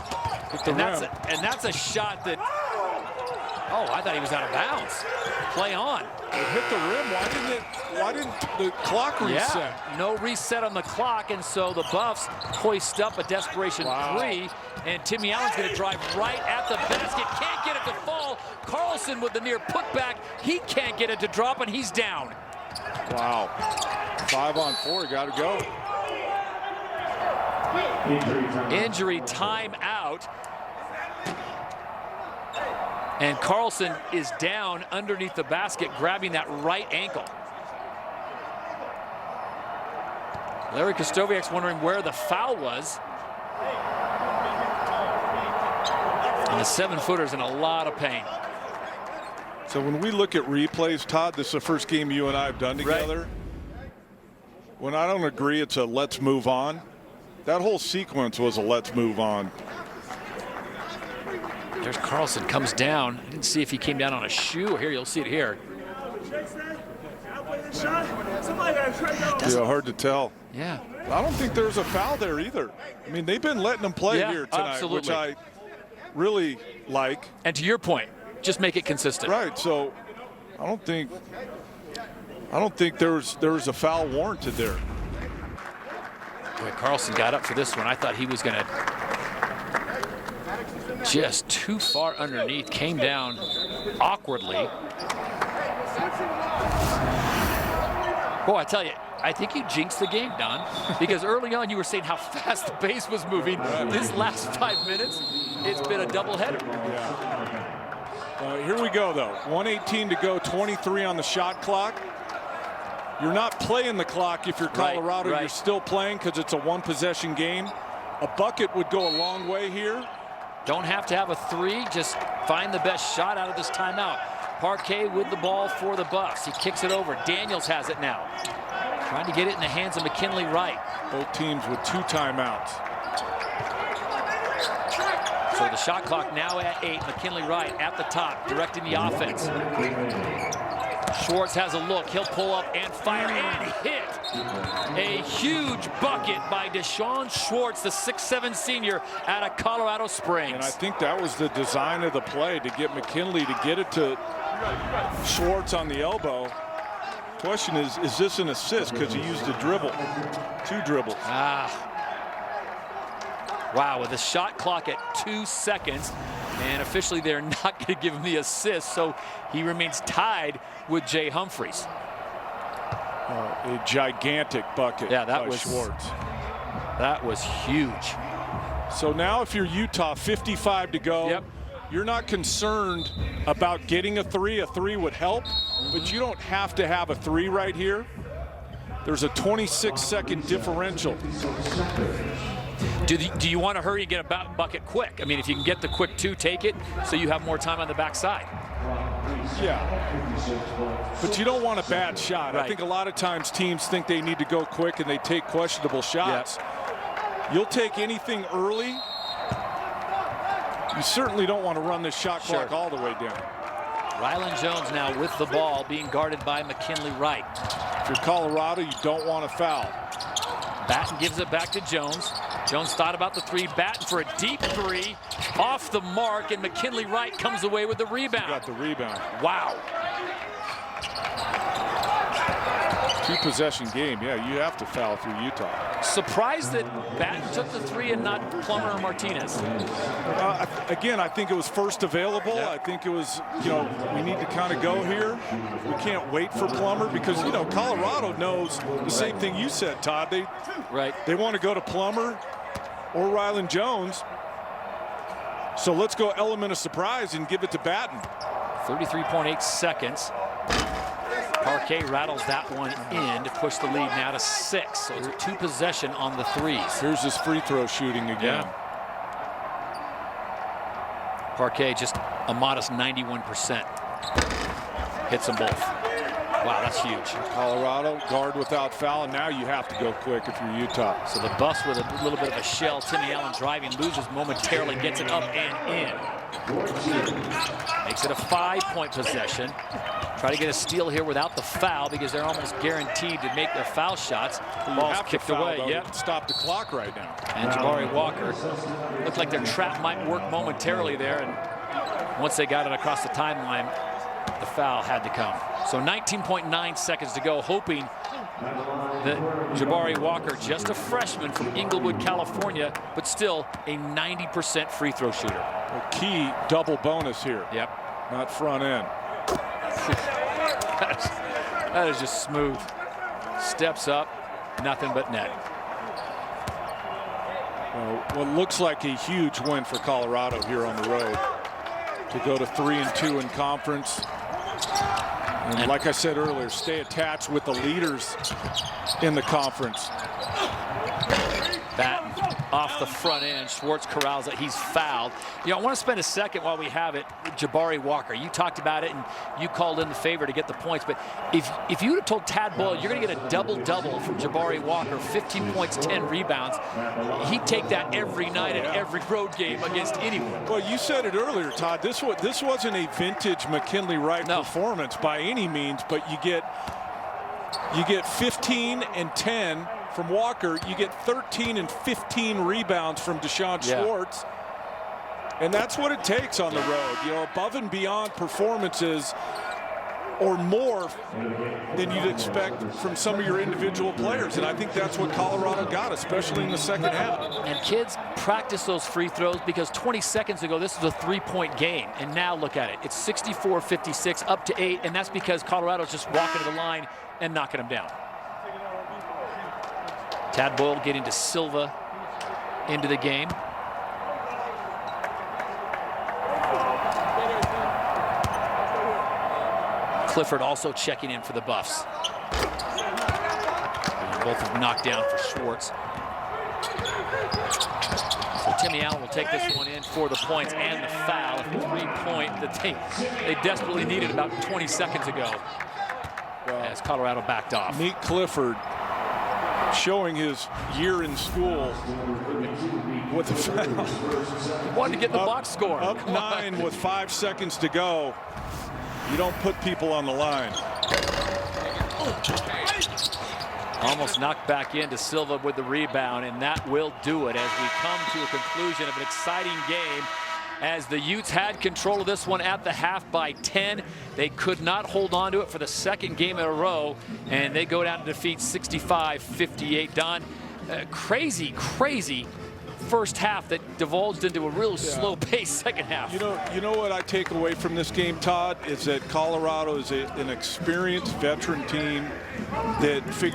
And that's a shot that, I thought he was out of bounds. Play on. It hit the rim. Why didn't the clock reset? Yeah, no reset on the clock, and so the Buffs hoist up a desperation 3, and Timmy Allen's going to drive right at the basket. Can't get it to fall. Carlson with the near putback. He can't get it to drop, and he's down. Wow. 5 on 4. Got to go. Injury timeout. And Carlson is down underneath the basket, grabbing that right ankle. Larry Kostoviak's wondering where the foul was. And the 7-footer's in a lot of pain. So when we look at replays, Todd, this is the first game you and I have done together. Right. When I don't agree it's a let's move on, that whole sequence was a let's move on. There's Carlson, comes down. I didn't see if he came down on a shoe. Here, you'll see it here. Yeah, hard to tell. Yeah. I don't think there's a foul there either. I mean, they've been letting them play here tonight, which I really like. And to your point, just make it consistent. Right. So I don't think there was a foul warranted there. Boy, Carlson got up for this one. I thought he was going to just too far underneath, came down awkwardly. Boy, I tell you, I think you jinxed the game, Don, because early on you were saying how fast the pace was moving. This last 5 minutes, it's been a doubleheader. Yeah. Here we go, though. 1:18 to go, 23 on the shot clock. You're not playing the clock if you're Colorado. You're still playing because it's a one-possession game. A bucket would go a long way here. Don't have to have a 3, just find the best shot out of this timeout. Parquet with the ball for the Buffs. He kicks it over. Daniels has it now. Trying to get it in the hands of McKinley Wright. Both teams with 2 timeouts. So the shot clock now at 8. McKinley Wright at the top, directing the offense. Schwartz has a look. He'll pull up and fire and hit. A huge bucket by Deshaun Schwartz, the 6'7" senior out of Colorado Springs. And I think that was the design of the play, to get McKinley to get it to Schwartz on the elbow. Question is this an assist? Because he used a dribble. 2 dribbles. Wow, with the shot clock at 2 seconds, and officially they're not going to give him the assist, so he remains tied with Jay Humphries. A gigantic bucket by Schwartz. That was huge. So now if you're Utah, 55 to go, you're not concerned about getting a 3. A 3 would help, but you don't have to have a 3 right here. there's a 26-second differential. Do you want to hurry and get a bucket quick? I mean, if you can get the quick 2, take it, so you have more time on the backside. Yeah, but you don't want a bad shot. Right. I think a lot of times teams think they need to go quick and they take questionable shots. Yep. You'll take anything early. You certainly don't want to run this shot clock all the way down. Rylan Jones now with the ball, being guarded by McKinley Wright. If you're Colorado, you don't want to foul. Batten gives it back to Jones. Jones thought about the 3, Batten for a deep 3, off the mark, and McKinley Wright comes away with the rebound. Got the rebound. Wow. 2-possession game. Yeah, you have to foul through Utah. Surprised that Batten took the 3 and not Plummer or Martinez. Again, I think it was first available. Yeah. I think it was, we need to kind of go here. We can't wait for Plummer because, Colorado knows the same thing you said, Todd. They want to go to Plummer or Rylan Jones. So let's go element of surprise and give it to Batten. 33.8 seconds. Parquet rattles that one in to push the lead now to 6. So it's a 2-possession on the 3s. Here's his free throw shooting again. Yeah. Parquet just a modest 91%. Hits them both. Wow, that's huge. Colorado guard without foul, and now you have to go quick if you're Utah. So the bus with a little bit of a shell. Timmy Allen driving, loses momentarily, gets it up and in. Makes it a 5-point possession. Try to get a steal here without the foul because they're almost guaranteed to make their foul shots. The ball's kicked away. Yep. Stop the clock right now. And Jabari Walker looked like their trap might work momentarily there, and once they got it across the timeline, the foul had to come. So 19.9 seconds to go, hoping that Jabari Walker, just a freshman from Inglewood, California, but still a 90% free throw shooter. A key double bonus here. Yep. Not front end. That is just smooth. Steps up, nothing but net. Well, what looks like a huge win for Colorado here on the road to go to 3-2 in conference. And like I said earlier, stay attached with the leaders in the conference. Batten off the front end. Schwartz corrals it. He's fouled. I want to spend a second while we have it with Jabari Walker. You talked about it, and you called in the favor to get the points. But if you would have told Tad Boyle you're going to get a double-double from Jabari Walker, 15 points, 10 rebounds, he'd take that every night at every road game against anyone. Well, you said it earlier, Todd. This wasn't a vintage McKinley Wright performance by any means, but you get 15 and 10 from Walker. You get 13 and 15 rebounds from Deshaun Schwartz. And that's what it takes on the road. Above and beyond performances or more than you'd expect from some of your individual players. And I think that's what Colorado got, especially in the second half. And kids practice those free throws because 20 seconds ago, this was a 3-point game. And now look at it. It's 64-56, up to 8. And that's because Colorado's just walking to the line and knocking them down. Tad Boyle getting to Silva into the game. Clifford also checking in for the Buffs. Both have knocked down for Schwartz. So Timmy Allen will take this one in for the points and the foul. A 3-point that they desperately needed about 20 seconds ago as Colorado backed off. Meet Clifford showing his year in school with the foul. He wanted to get the box score. Up 9 with 5 seconds to go. You don't put people on the line. Almost knocked back into Silva with the rebound, and that will do it as we come to a conclusion of an exciting game. As the Utes had control of this one at the half by 10. They could not hold on to it for the second game in a row, and they go down to defeat 65-58. Don, crazy first half that divulged into a real slow-paced second half. You know what I take away from this game, Todd, is that Colorado is an experienced veteran team that figured